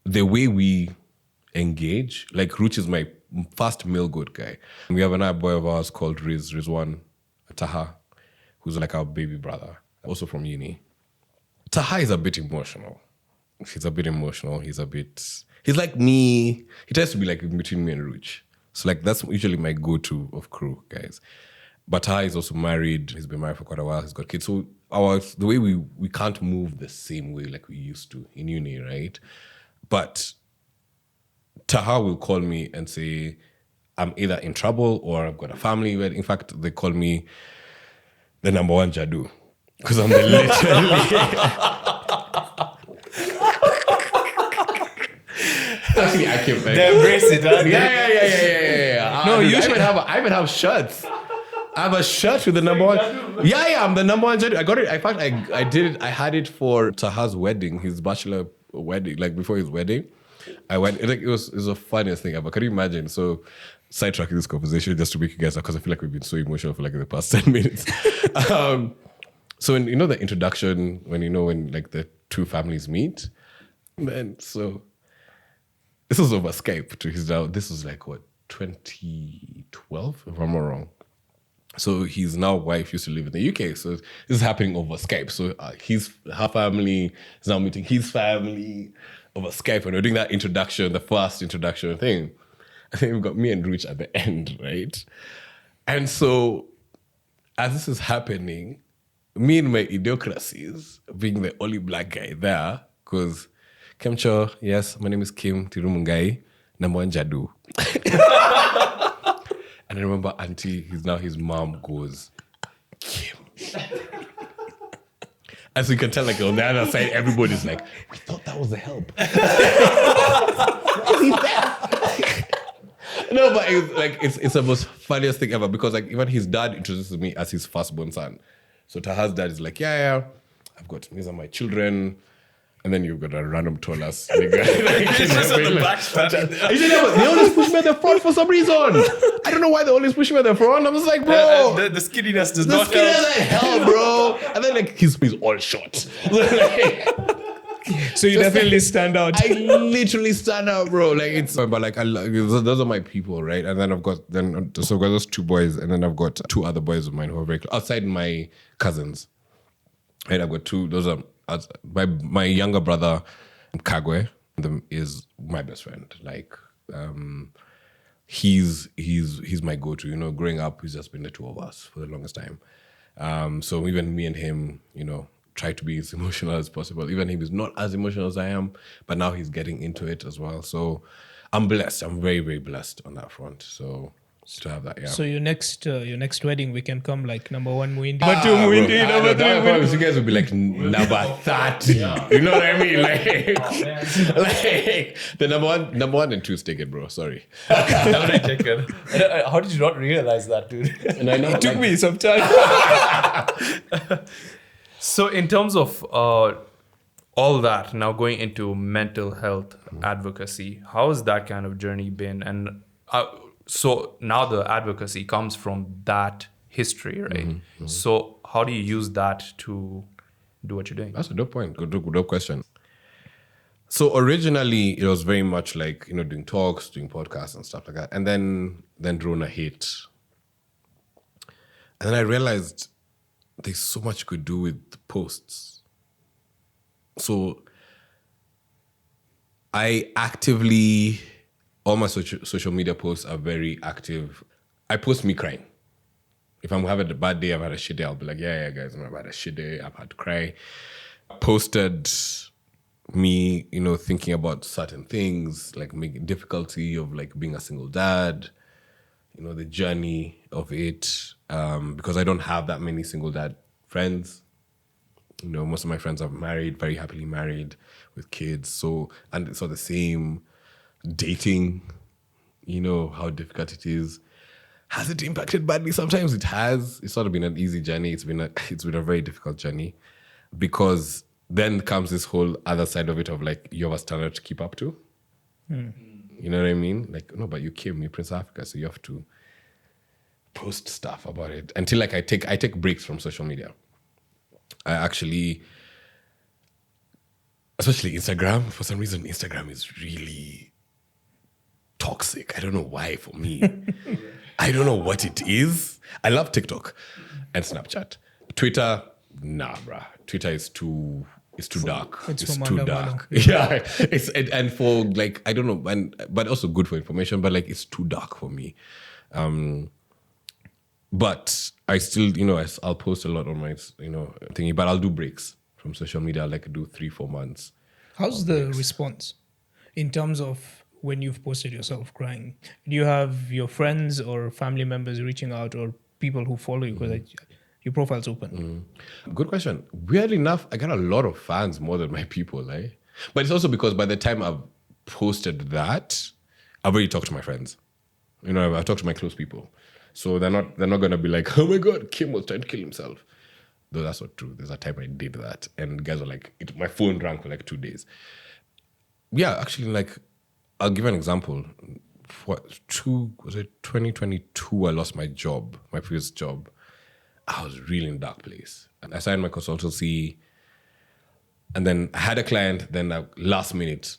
the way we engage, like, Ruch is my first male goat guy. We have another boy of ours called Rizwan Taha, who's like our baby brother, also from uni. Taha is a bit emotional. He's like me. He tries to be like in between me and Ruch. So like that's usually my go-to of crew guys. But Taha is also married. He's been married for quite a while. He's got kids. So the way we can't move the same way like we used to in uni, right? But Taha will call me and say, I'm either in trouble or I've got a family. In fact, they call me the number one Jadu. Because I'm the literally... Actually, I can't. They embrace it, huh? Yeah. No, you should I even have shirts. I have a shirt with the number one. Yeah, I'm the number one Jadu. I got it. In fact, I did it. I had it for Taha's wedding, his bachelor wedding, like before his wedding. I went. It was the funniest thing ever. Can you imagine? So, sidetracking this conversation just to make you guys up because I feel like we've been so emotional for like the past 10 minutes. So, when the introduction, when like the two families meet, man. So, this was over Skype to his now. This was like what 2012, if I'm not wrong. So his now wife used to live in the UK. So this is happening over Skype. So her family is now meeting his family over Skype. And we're doing that introduction, the first introduction thing. And then we've got me and Ruch at the end, right? And so as this is happening, me and my idiocracies, being the only black guy there, because Kemcho, yes, my name is Kim Thiru, number one Jadu. And I remember auntie, his mom goes, Kim. And so you can tell, like, on the other side, everybody's like, we thought that was the help. No, but it's the most funniest thing ever because, like, even his dad introduces me as his firstborn son. So Taha's dad is like, yeah, these are my children. And then you've got a random Tolas. They always push me at the front for some reason. I don't know why they always push me at the front. I was like, bro. The skinniness does not help. The skinniness doesn't help, bro. And then like he's all short. So you definitely stand out. I literally stand out, bro. Like it's, but like those are my people, right? And then I've got those two boys, and then I've got two other boys of mine who are very close, outside my cousins. Right, I've got two. Those are my younger brother, Kagwe, is my best friend. Like, he's my go-to. You know, growing up, he's just been the two of us for the longest time. So even me and him, you know, try to be as emotional as possible. Even him is not as emotional as I am, but now he's getting into it as well. So I'm blessed. I'm very, very blessed on that front. So to have that, yeah. So your next wedding, we can come like number 1 Muindi, number 2 Muindi, number 3 I Muindi. promise you guys will be like number 30. You know what I mean? Like the number one and 2 is taken, bro. Sorry. How did you not realize that, dude? And I know It took me some time. So in terms of all that, now going into mental health advocacy, how has that kind of journey been? And so now the advocacy comes from that history, right? Mm-hmm. So how do you use that to do what you're doing? That's a dope point. Good question. So originally it was very much like, you know, doing talks, doing podcasts and stuff like that. And then Rona hit. And then I realized there's so much you could do with posts. So I actively, all my social media posts are very active. I post me crying. If I'm having a bad day, I've had a shit day, I'll be like, yeah, guys, I've had a shit day, I've had to cry. I posted me, you know, thinking about certain things, like making difficulty of like being a single dad, you know, the journey of it, because I don't have that many single dad friends. You know, most of my friends are married, very happily married with kids. So, and it's all the same. Dating, you know, how difficult it is. Has it impacted badly? Sometimes it has. It's not been an easy journey. It's been a very difficult journey, because then comes this whole other side of it of like, you have a standard to keep up to. You know what I mean? Like, no, but you Kim, you're Prince Africa, so you have to post stuff about it. Until like I take breaks from social media. I actually, especially Instagram, for some reason, Instagram is really toxic. I don't know why for me. I don't know what it is. I love TikTok and Snapchat. Twitter, nah, bruh. Twitter is too dark. It's too for dark. mano. Yeah, and for like, I don't know, but also good for information. But like, it's too dark for me. But I still, you know, I'll post a lot on my, you know, thingy. But I'll do breaks from social media. I'll like do 3-4 months. How's the response in terms of when you've posted yourself crying? Do you have your friends or family members reaching out, or people who follow you because your profile's open? Good question. Weirdly enough, I got a lot of fans more than my people, eh? But it's also because by the time I've posted that, I've already talked to my friends. You know, I've talked to my close people. So they're not gonna be like, oh my God, Kim was trying to kill himself. Though that's not true. There's a time I did that, and guys were like, my phone rang for like 2 days. Yeah, actually, like, I'll give an example. Was it 2022? I lost my job, my previous job. I was really in a dark place. And I signed my consultancy, and then I had a client, then last minute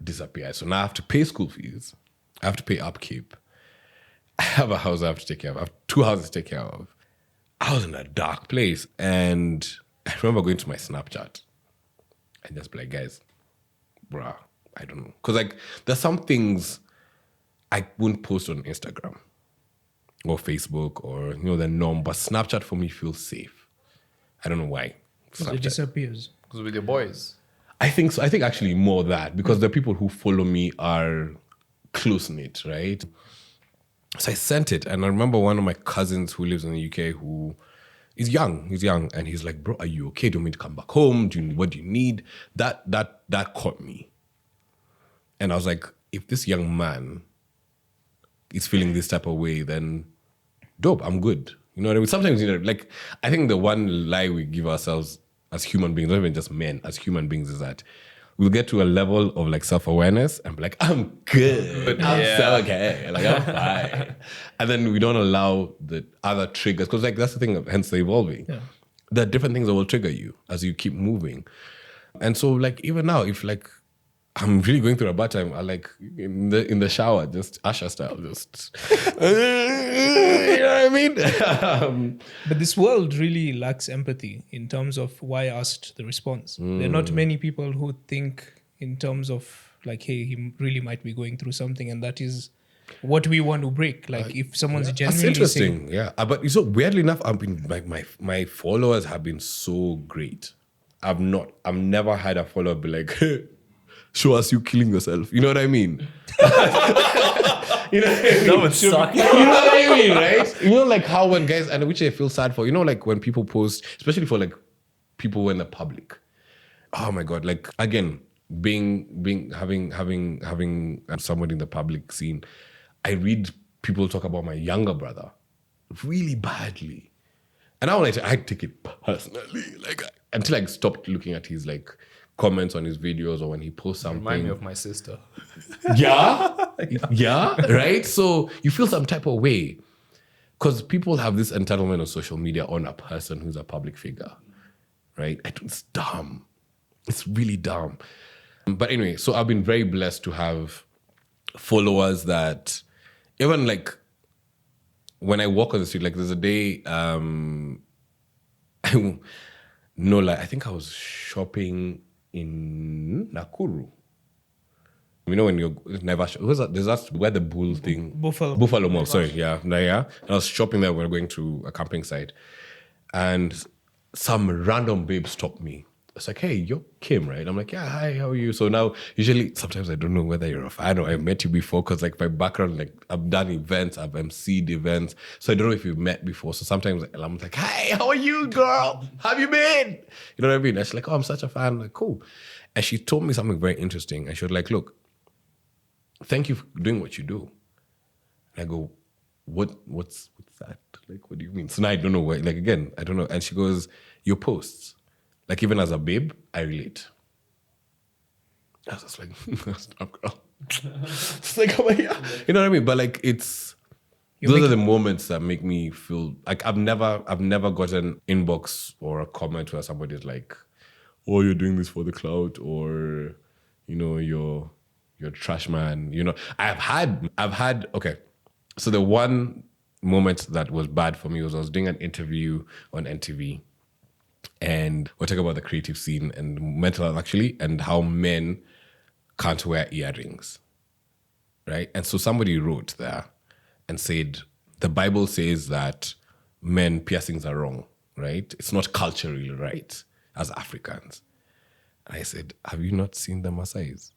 disappeared. So now I have to pay school fees. I have to pay upkeep. I have a house I have to take care of. I have 2 houses to take care of. I was in a dark place. And I remember going to my Snapchat and just be like, guys, bruh, I don't know. Because like, there's some things I wouldn't post on Instagram or Facebook or, you know, the norm. But Snapchat for me feels safe. I don't know why. Because it disappears. Because with your boys. I think so. I think actually more that, because the people who follow me are close-knit, right? So I sent it, and I remember one of my cousins who lives in the UK who is young. He's young, and he's like, "Bro, are you okay? Do you want me to come back home? What do you need?" That caught me, and I was like, if this young man is feeling this type of way, then dope. I'm good. You know what I mean? Sometimes, you know, like, I think the one lie we give ourselves as human beings, not even just men, as human beings, is that we'll get to a level of like self-awareness and be like, I'm good. I'm so okay. Like, I'm fine. And then we don't allow the other triggers, because like that's the thing, hence the evolving. Yeah. There are different things that will trigger you as you keep moving. And so like even now, if like I'm really going through a bad time, I like in the shower, just Usher style, just you know what I mean? But this world really lacks empathy in terms of why asked the response. There are not many people who think in terms of like, hey, he really might be going through something, and that is what we want to break. Like if someone's That's genuinely interesting. saying, Yeah. But so weirdly enough, I've been like my followers have been so great. I've never had a follower be like, hey, show us you killing yourself. You know what I mean? You know what I mean? That would suck. You know what I mean, right? You know, like how when guys, and which I feel sad for, you know, like when people post, especially for like people who are in the public. Oh my God. Like again, having somebody in the public scene, I read people talk about my younger brother really badly. And I take it personally. Like until I stopped looking at his like comments on his videos or when he posts something. Remind me of my sister. Yeah, right? So you feel some type of way. Because people have this entitlement on social media on a person who's a public figure, right? It's dumb. It's really dumb. But anyway, so I've been very blessed to have followers that even like when I walk on the street, like there's a day, I think I was shopping in Nakuru. You know when you're never that's where the bull thing Buffalo Mall. Sorry, yeah. And I was shopping there when we were going to a camping site, and some random babe stopped me. It's like, hey, you're Kim, right? I'm like, yeah, hi, how are you? So now, usually, sometimes I don't know whether you're a fan or I've met you before because like my background, like I've done events, I've emceed events. So I don't know if you've met before. So sometimes I'm like, hi, how are you, girl? How have you been? You know what I mean? And she's like, oh, I'm such a fan. I'm like, cool. And she told me something very interesting. And she was like, look, thank you for doing what you do. And I go, what's that? Like, what do you mean? So now I don't know what, like, again, I don't know. And she goes, your posts. Like, even as a babe, I relate. I was just like, stop, girl. It's like, oh my God. You know what I mean? But like, those are the moments that make me feel like I've never gotten inbox or a comment where somebody's like, oh, you're doing this for the clout, or, you know, you're trash man. You know, I've had, okay. So the one moment that was bad for me was I was doing an interview on NTV. And we're talking about the creative scene and mental health, actually, and how men can't wear earrings, right? And so somebody wrote there and said, the Bible says that men piercings are wrong, right? It's not culturally right as Africans. And I said, have you not seen the Maasais?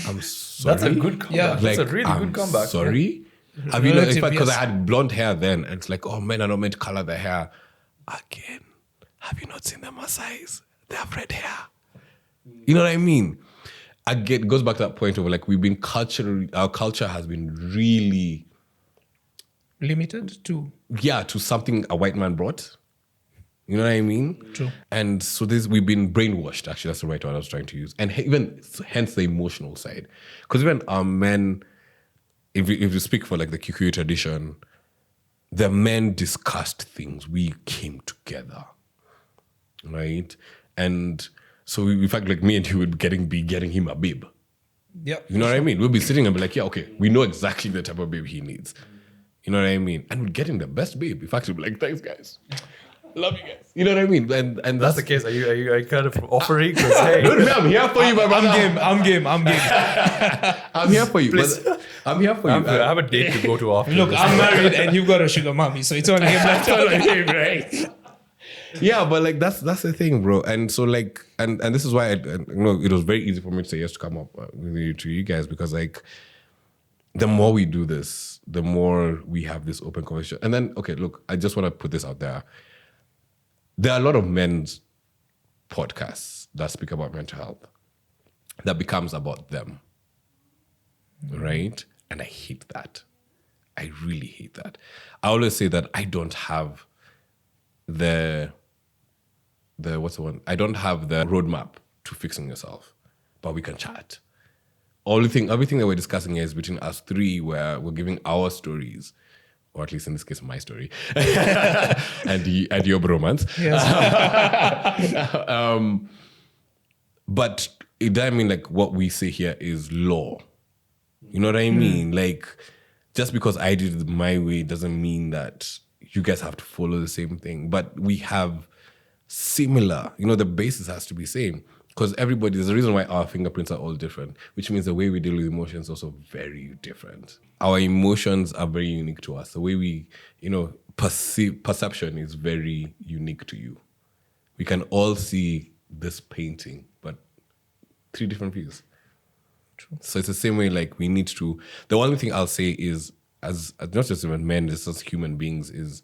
I'm sorry. That's a good comeback. Yeah, that's a really good comeback. Sorry? Have you know, in fact, because yes. I had blonde hair then, and it's like, oh, men are not meant to color their hair. Again, have you not seen the Maasais? They have red hair. You know what I mean? Again, it goes back to that point of like our culture has been really limited to to something a white man brought. You know what I mean? True. And so we've been brainwashed. Actually, that's the right word I was trying to use. And even hence the emotional side, because even our men. If you speak for like the Kikuyu tradition, the men discussed things. We came together, right? And so in fact, like me and you would be getting him a babe. yeah. You know what I mean? We'll be sitting and be like, yeah, okay, we know exactly the type of babe he needs. You know what I mean? And we'd get him the best babe. In fact, we'd be like, thanks, guys. Love you guys. You know what I mean? And That's the case. Are you kind of offering? Because hey, I'm here for you, my brother. I'm game. I'm here for you. I'm here for you. I have a date to go to after. Look, this. I'm married and you've got a sugar mommy, so it's on him. That's all on him, right? Yeah, but like that's the thing, bro. And so like, and this is why you know it was very easy for me to say yes to come up to you guys, because like the more we do this, the more we have this open conversation. And then, okay, look, I just want to put this out there. There are a lot of men's podcasts that speak about mental health that becomes about them, right? And I hate that. I really hate that. I always say that I don't have the what's the one? I don't have the roadmap to fixing yourself, but we can chat. Everything that we're discussing here is between us three, where we're giving our stories or at least in this case, my story, and your bromance. Yes. But it doesn't mean like what we say here is law. You know what I mean? Like, just because I did it my way doesn't mean that you guys have to follow the same thing. But we have similar, the basis has to be same. Because there's a reason why our fingerprints are all different, which means the way we deal with emotions is also very different. Our emotions are very unique to us. The way we, perception is very unique to you. We can all see this painting, but 3 different views. True. So it's the same way, like, we need to, the only thing I'll say is, as not just even men, just as human beings, is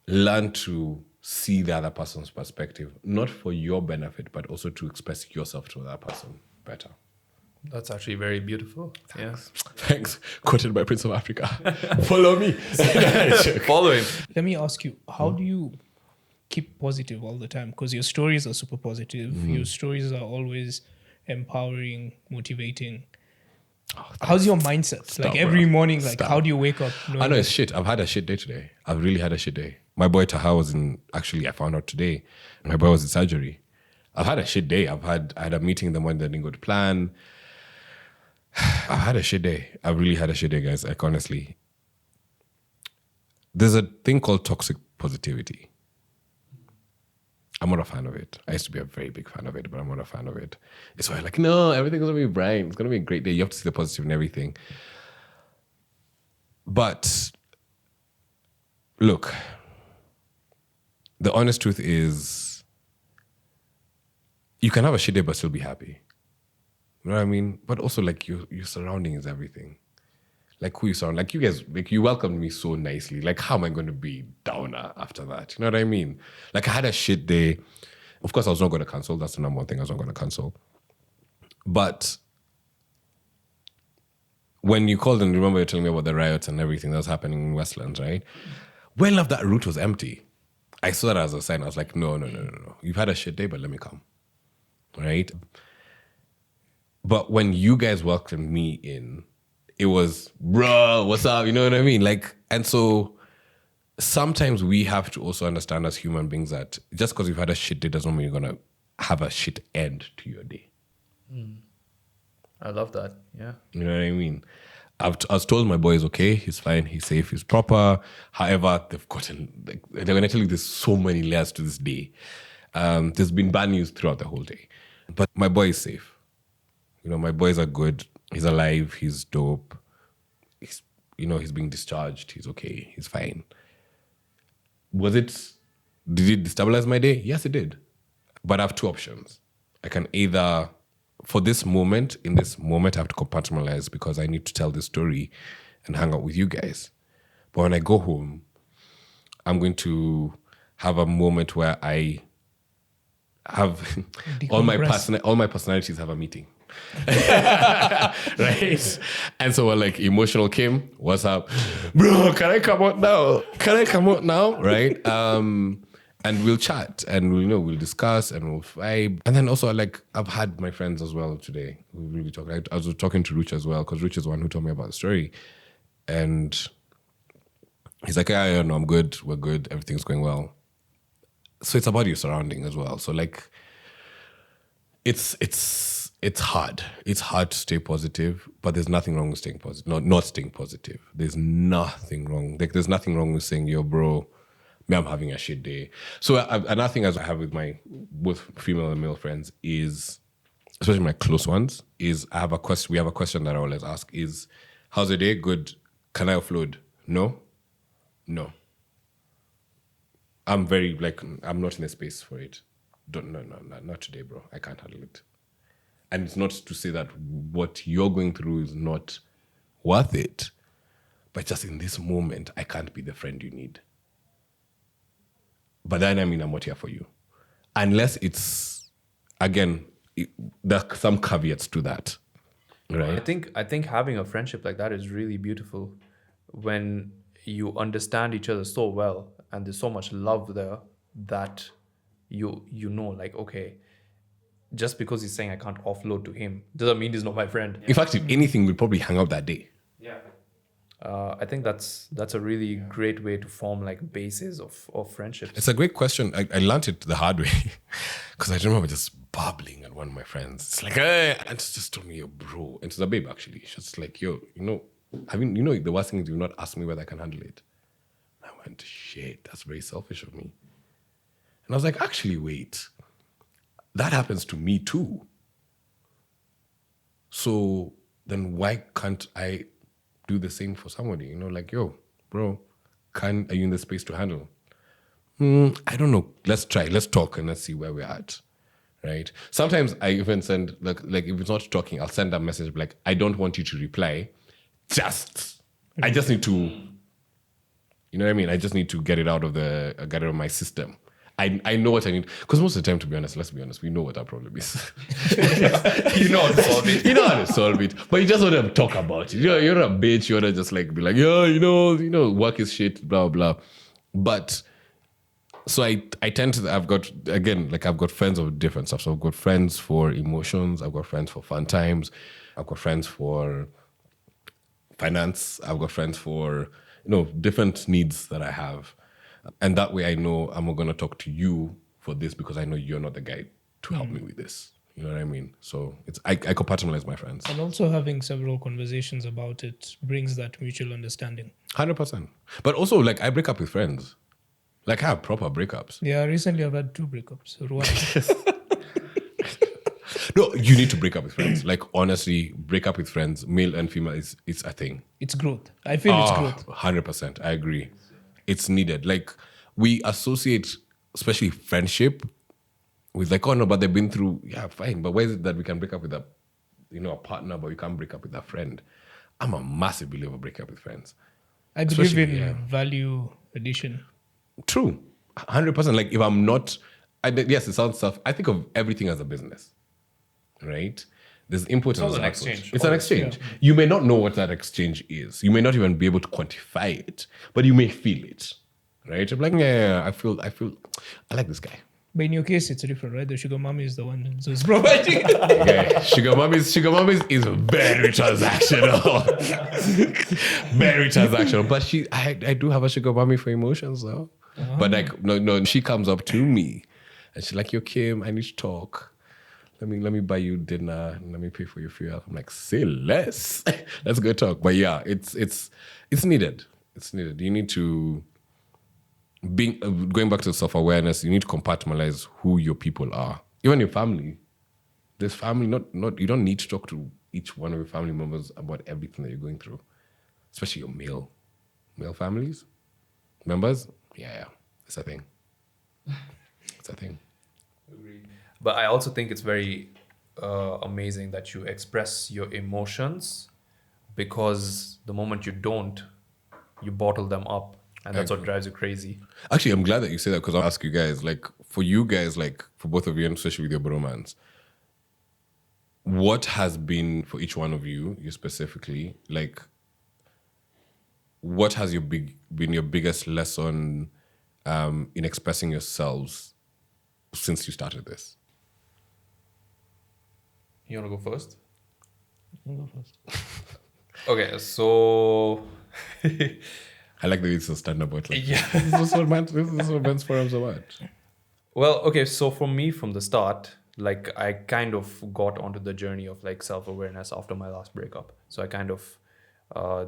learn to see the other person's perspective, not for your benefit, but also to express yourself to that person better. That's actually very beautiful. Thanks. Thanks. Quoted by Prince of Africa. Follow me. Follow him. Let me ask you, how do you keep positive all the time? Because your stories are super positive. Your stories are always empowering, motivating. How's your mindset? Stop, every bro. morning, Stop. How do you wake up? I know it's shit. I've had a shit day today. I've really had a shit day. My boy Taha was I found out today, my boy was in surgery. I've had a shit day. I had a meeting in the morning that didn't go to plan. I've had a shit day. I've really had a shit day, guys. Like, honestly. There's a thing called toxic positivity. I'm not a fan of it. I used to be a very big fan of it, but I'm not a fan of it. It's why, like, no, everything's going to be bright. It's going to be a great day. You have to see the positive in everything. But, look, the honest truth is, you can have a shit day but still be happy. You know what I mean? But also, like, your surrounding is everything. Like, who you surround. Like, you guys, like, you welcomed me so nicely. Like, how am I going to be downer after that? You know what I mean? Like, I had a shit day. Of course, I was not going to cancel. That's the number one thing I was not going to cancel. But when you called and remember you're telling me about the riots and everything that was happening in Westlands, right? Well enough, that route was empty. I saw that as a sign. I was like, no. You've had a shit day, but let me come. Right? But when you guys welcomed me in, it was, bro, what's up? You know what I mean? Like, and so sometimes we have to also understand as human beings that just because you've had a shit day doesn't mean you're going to have a shit end to your day. I love that. Yeah. You know what I mean? I was told my boy is okay, he's fine, he's safe, he's proper. However, they've gotten, like, they're going to tell you there's so many layers to this day. There's been bad news throughout the whole day. But my boy is safe. My boys are good. He's alive. He's dope. He's being discharged. He's okay. He's fine. Did it destabilize my day? Yes, it did. But I have 2 options. I can either, in this moment, I have to compartmentalize because I need to tell this story and hang out with you guys. But when I go home, I'm going to have a moment where I have all my personalities have a meeting. Right? And so we're like, emotional Kim, what's up? Bro, can I come out now? Right? And we'll chat and we'll discuss and we'll vibe. And then also, like, I've had my friends as well today who really talk. I was talking to Ruch as well, because Ruch is the one who told me about the story. And he's like, yeah, no, I'm good. We're good. Everything's going well. So it's about your surrounding as well. So, like, it's hard. It's hard to stay positive, but there's nothing wrong with staying positive. Not staying positive. There's nothing wrong. Like, there's nothing wrong with saying, yo, bro, I'm having a shit day. So another thing as I have with my both female and male friends is, especially my close ones, is we have a question that I always ask is, how's the day? Good. Can I offload? No. I'm very, like, I'm not in the space for it. No, not today, bro. I can't handle it. And it's not to say that what you're going through is not worth it, but just in this moment, I can't be the friend you need. But then, I mean, I'm not here for you. Unless it's, again, there's some caveats to that, right? I think having a friendship like that is really beautiful when you understand each other so well and there's so much love there that you know, like, okay, just because he's saying I can't offload to him doesn't mean he's not my friend. In fact, if anything, we'll probably hang out that day. Yeah. I think that's a really great way to form like bases of friendships. It's a great question. I learned it the hard way because I remember just babbling at one of my friends. It's like, hey, and she just told me, yo, bro. And it's a babe actually. She's just like, yo, the worst thing is do not ask me whether I can handle it. And I went, shit, that's very selfish of me. And I was like, actually, wait, that happens to me too. So then why can't I do the same for somebody? Like, yo, bro, are you in the space to handle? I don't know. Let's try. Let's talk and let's see where we're at. Right? Sometimes I even send, like if it's not talking, I'll send a message like, I don't want you to reply. I just need to, you know what I mean? I just need to get it out of my system. I know what I need. Because most of the time, to be honest, let's be honest, we know what our problem is. You know how to solve it. You know how to solve it. But you just want to talk about it. You're a bitch. You want to just like be like, yeah, work is shit, blah, blah. But so I tend to, I've got friends of different stuff. So I've got friends for emotions. I've got friends for fun times. I've got friends for finance. I've got friends for, different needs that I have. And that way I know I'm not going to talk to you for this because I know you're not the guy to help me with this. You know what I mean? So I compartmentalize my friends. And also having several conversations about it brings that mutual understanding. 100%. But also, like, I break up with friends. Like, I have proper breakups. Yeah, recently I've had 2 breakups. No, you need to break up with friends. Like, honestly, break up with friends, male and female, it's a thing. It's growth. I feel it's growth. 100%. I agree. It's needed. Like, we associate, especially friendship, with like, oh no, but they've been through, yeah, fine. But why is it that we can break up with a partner, but we can't break up with a friend? I'm a massive believer of break up with friends. I believe in value addition. True. 100%. Like, if I'm not, yes, it sounds tough. I think of everything as a business, right? There's input and an output. exchange. It's an exchange. Yeah. You may not know what that exchange is. You may not even be able to quantify it, but you may feel it, right? I'm like, yeah, I like this guy. But in your case, it's different, right? The sugar mommy is the one so it's providing. Okay. Sugar mommies is very transactional. Very transactional. But I do have a sugar mommy for emotions though. Oh. But like, no, she comes up to me and she's like, yo, Kim, I need to talk. Let me buy you dinner. Let me pay for your fuel. I'm like, say less. Let's go talk. But yeah, it's needed. It's needed. You need to going back to self-awareness. You need to compartmentalize who your people are. Even your family. There's family. Not. You don't need to talk to each one of your family members about everything that you're going through, especially your male families members. Yeah, it's a thing. It's a thing. Agreed. But I also think it's very amazing that you express your emotions, because the moment you don't, you bottle them up, and that's what drives you crazy. Actually, I'm glad that you say that, because I'll ask you guys, like, for you guys, like, for both of you, and especially with your bromance, what has been, for each one of you specifically, like, what has been your biggest lesson in expressing yourselves since you started this? You want to go first? I'll go first. Okay, so I like the way it's a stand-up, but like, yeah. this is what men's forums are about. Well, okay, so for me from the start, like, I kind of got onto the journey of like self-awareness after my last breakup. So I kind of,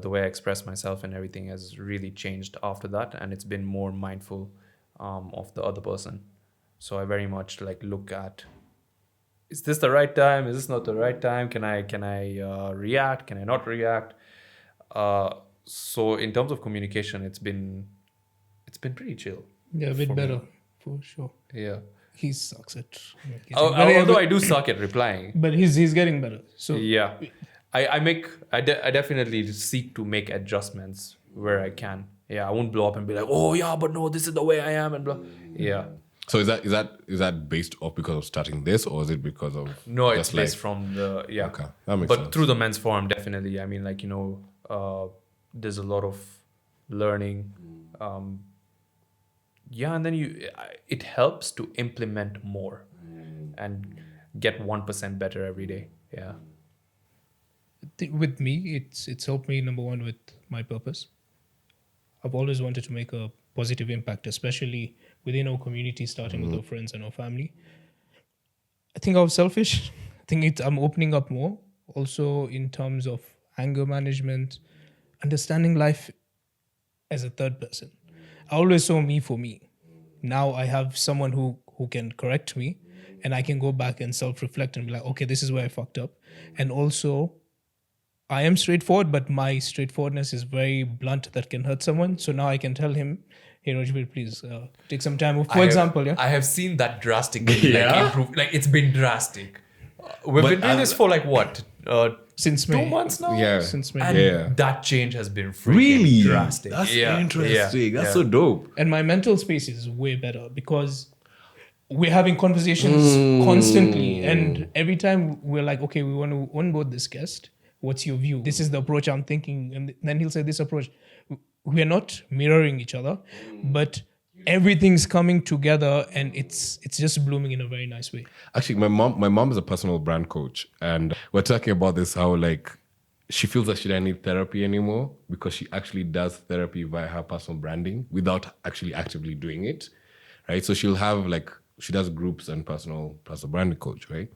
the way I express myself and everything has really changed after that, and it's been more mindful of the other person. So I very much like look at, is this the right time? Is this not the right time? Can I react? Can I not react? So in terms of communication, it's been pretty chill. Yeah, a bit better, for sure. Yeah. He sucks at communicating. Although I do suck at replying. But he's getting better. So yeah, I definitely seek to make adjustments where I can. Yeah, I won't blow up and be like, oh yeah, but no, this is the way I am, and blah. Yeah. So is that based off because of starting this, or is it because of no? It's based from the Okay, that makes sense. But through the men's forum, definitely. I mean, like, there's a lot of learning. Yeah, and then it helps to implement more and get 1% better every day. Yeah. With me, it's helped me, number one, with my purpose. I've always wanted to make a positive impact, especially within our community, starting with our friends and our family. I think I was selfish. I think I'm opening up more. Also, in terms of anger management, understanding life as a third person. I always saw me for me. Now I have someone who can correct me, and I can go back and self-reflect and be like, okay, this is where I fucked up. And also, I am straightforward, but my straightforwardness is very blunt that can hurt someone. So now I can tell him, hey, Rajbir, please take some time off. For example, I have seen that drastically Yeah. improve. Like it's been drastic. We've But been doing this for like what? Since May. 2 months now? Yeah. Since May. And that change has been freaking Really? drastic. That's Yeah, interesting. yeah, That's yeah. so dope. And my mental space is way better because we're having conversations constantly. And every time we're like, okay, we want to onboard this guest. What's your view? This is the approach I'm thinking. And then he'll say this approach. We're not mirroring each other, but everything's coming together and it's just blooming in a very nice way. Actually, my mom is a personal brand coach, and we're talking about this, how like she feels like she doesn't need therapy anymore because she actually does therapy via her personal branding without actually actively doing it, right? So she'll have like, she does groups and personal branding coach, right?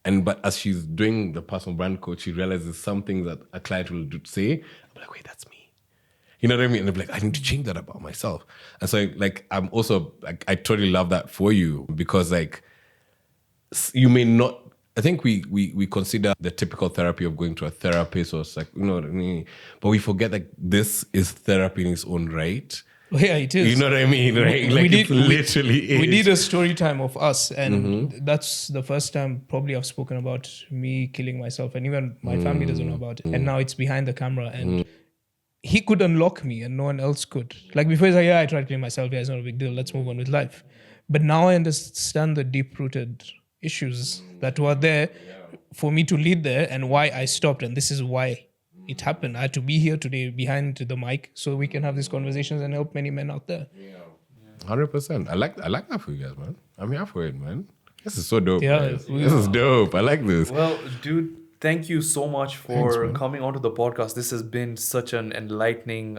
But as she's doing the personal brand coach, she realizes some things that a client will say. I'm like, wait, that's me. You know what I mean? And I'm like, I need to change that about myself. And so like, I'm also, like, I totally love that for you because like, you may not, I think we consider the typical therapy of going to a therapist or like, you know what I mean? But we forget that this is therapy in its own right. Yeah, it is. You know what I mean? Right? Like it literally is. We did a story time of us, and that's the first time probably I've spoken about me killing myself, and even my family doesn't know about it. And now it's behind the camera, and he could unlock me, and no one else could. Like before, he's like, "Yeah, I tried killing myself. Yeah, it's not a big deal. Let's move on with life." But now I understand the deep-rooted issues that were there for me to lead there, and why I stopped, and this is why it happened. I had to be here today behind the mic so we can have these conversations and help many men out there. 100%. I like that for you guys, man. I'm here for it, man. This is so dope. Yeah, guys. This is dope. I like this. Well, dude, thank you so much for coming onto the podcast. This has been such an enlightening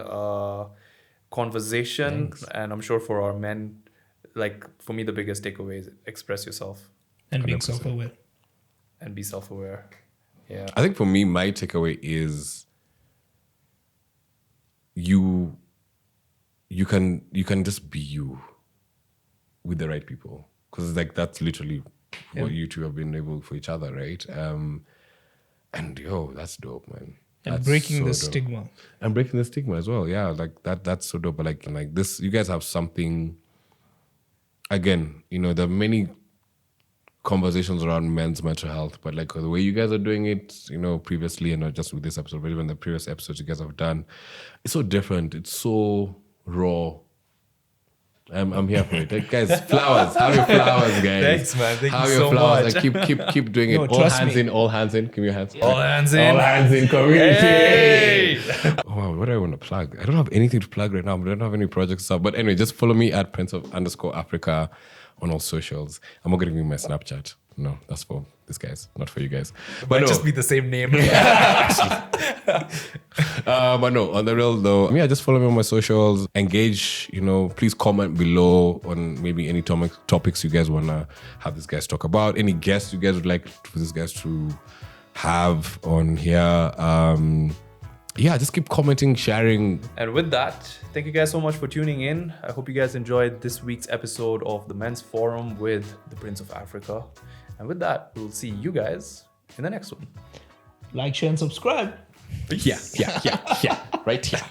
conversation. And I'm sure for our men, like for me, the biggest takeaway is express yourself And being 100%. self-aware. and be self-aware. Yeah. I think for me, my takeaway is you can just be you with the right people, because like that's literally what you two have been able for each other, right? And yo, that's dope, man. And That's breaking so the dope. stigma. And breaking the stigma as well. Yeah, like that's so dope. But like this, you guys have something. Again, you know, there are many conversations around men's mental health, but like the way you guys are doing it, you know, previously and not just with this episode, but even the previous episodes you guys have done, it's so different. It's so raw. I'm here for it. Like, guys, flowers. Have your flowers, guys. Thanks, man. Thank have you your so flowers. much. Like, keep doing it. No, all trust hands me. in, all hands in. Give me your hands. All hands in. All hands in community. Hey! Oh, wow, what do I want to plug? I don't have anything to plug right now. I don't have any projects stuff. But anyway, just follow me at Prince_of_Africa on all socials. I'm not going to give you my Snapchat. No, that's for these guys, not for you guys. But Might no, just be the same name. but no, on the real though, yeah, just follow me on my socials. Engage, you know, please comment below on maybe any topics you guys want to have these guys talk about. Any guests you guys would like for these guys to have on here. Yeah, just keep commenting, sharing. And with that, thank you guys so much for tuning in. I hope you guys enjoyed this week's episode of the Men's Forum with the Prince of Africa. And with that, we'll see you guys in the next one. Like, share, and subscribe. Yeah. Right here.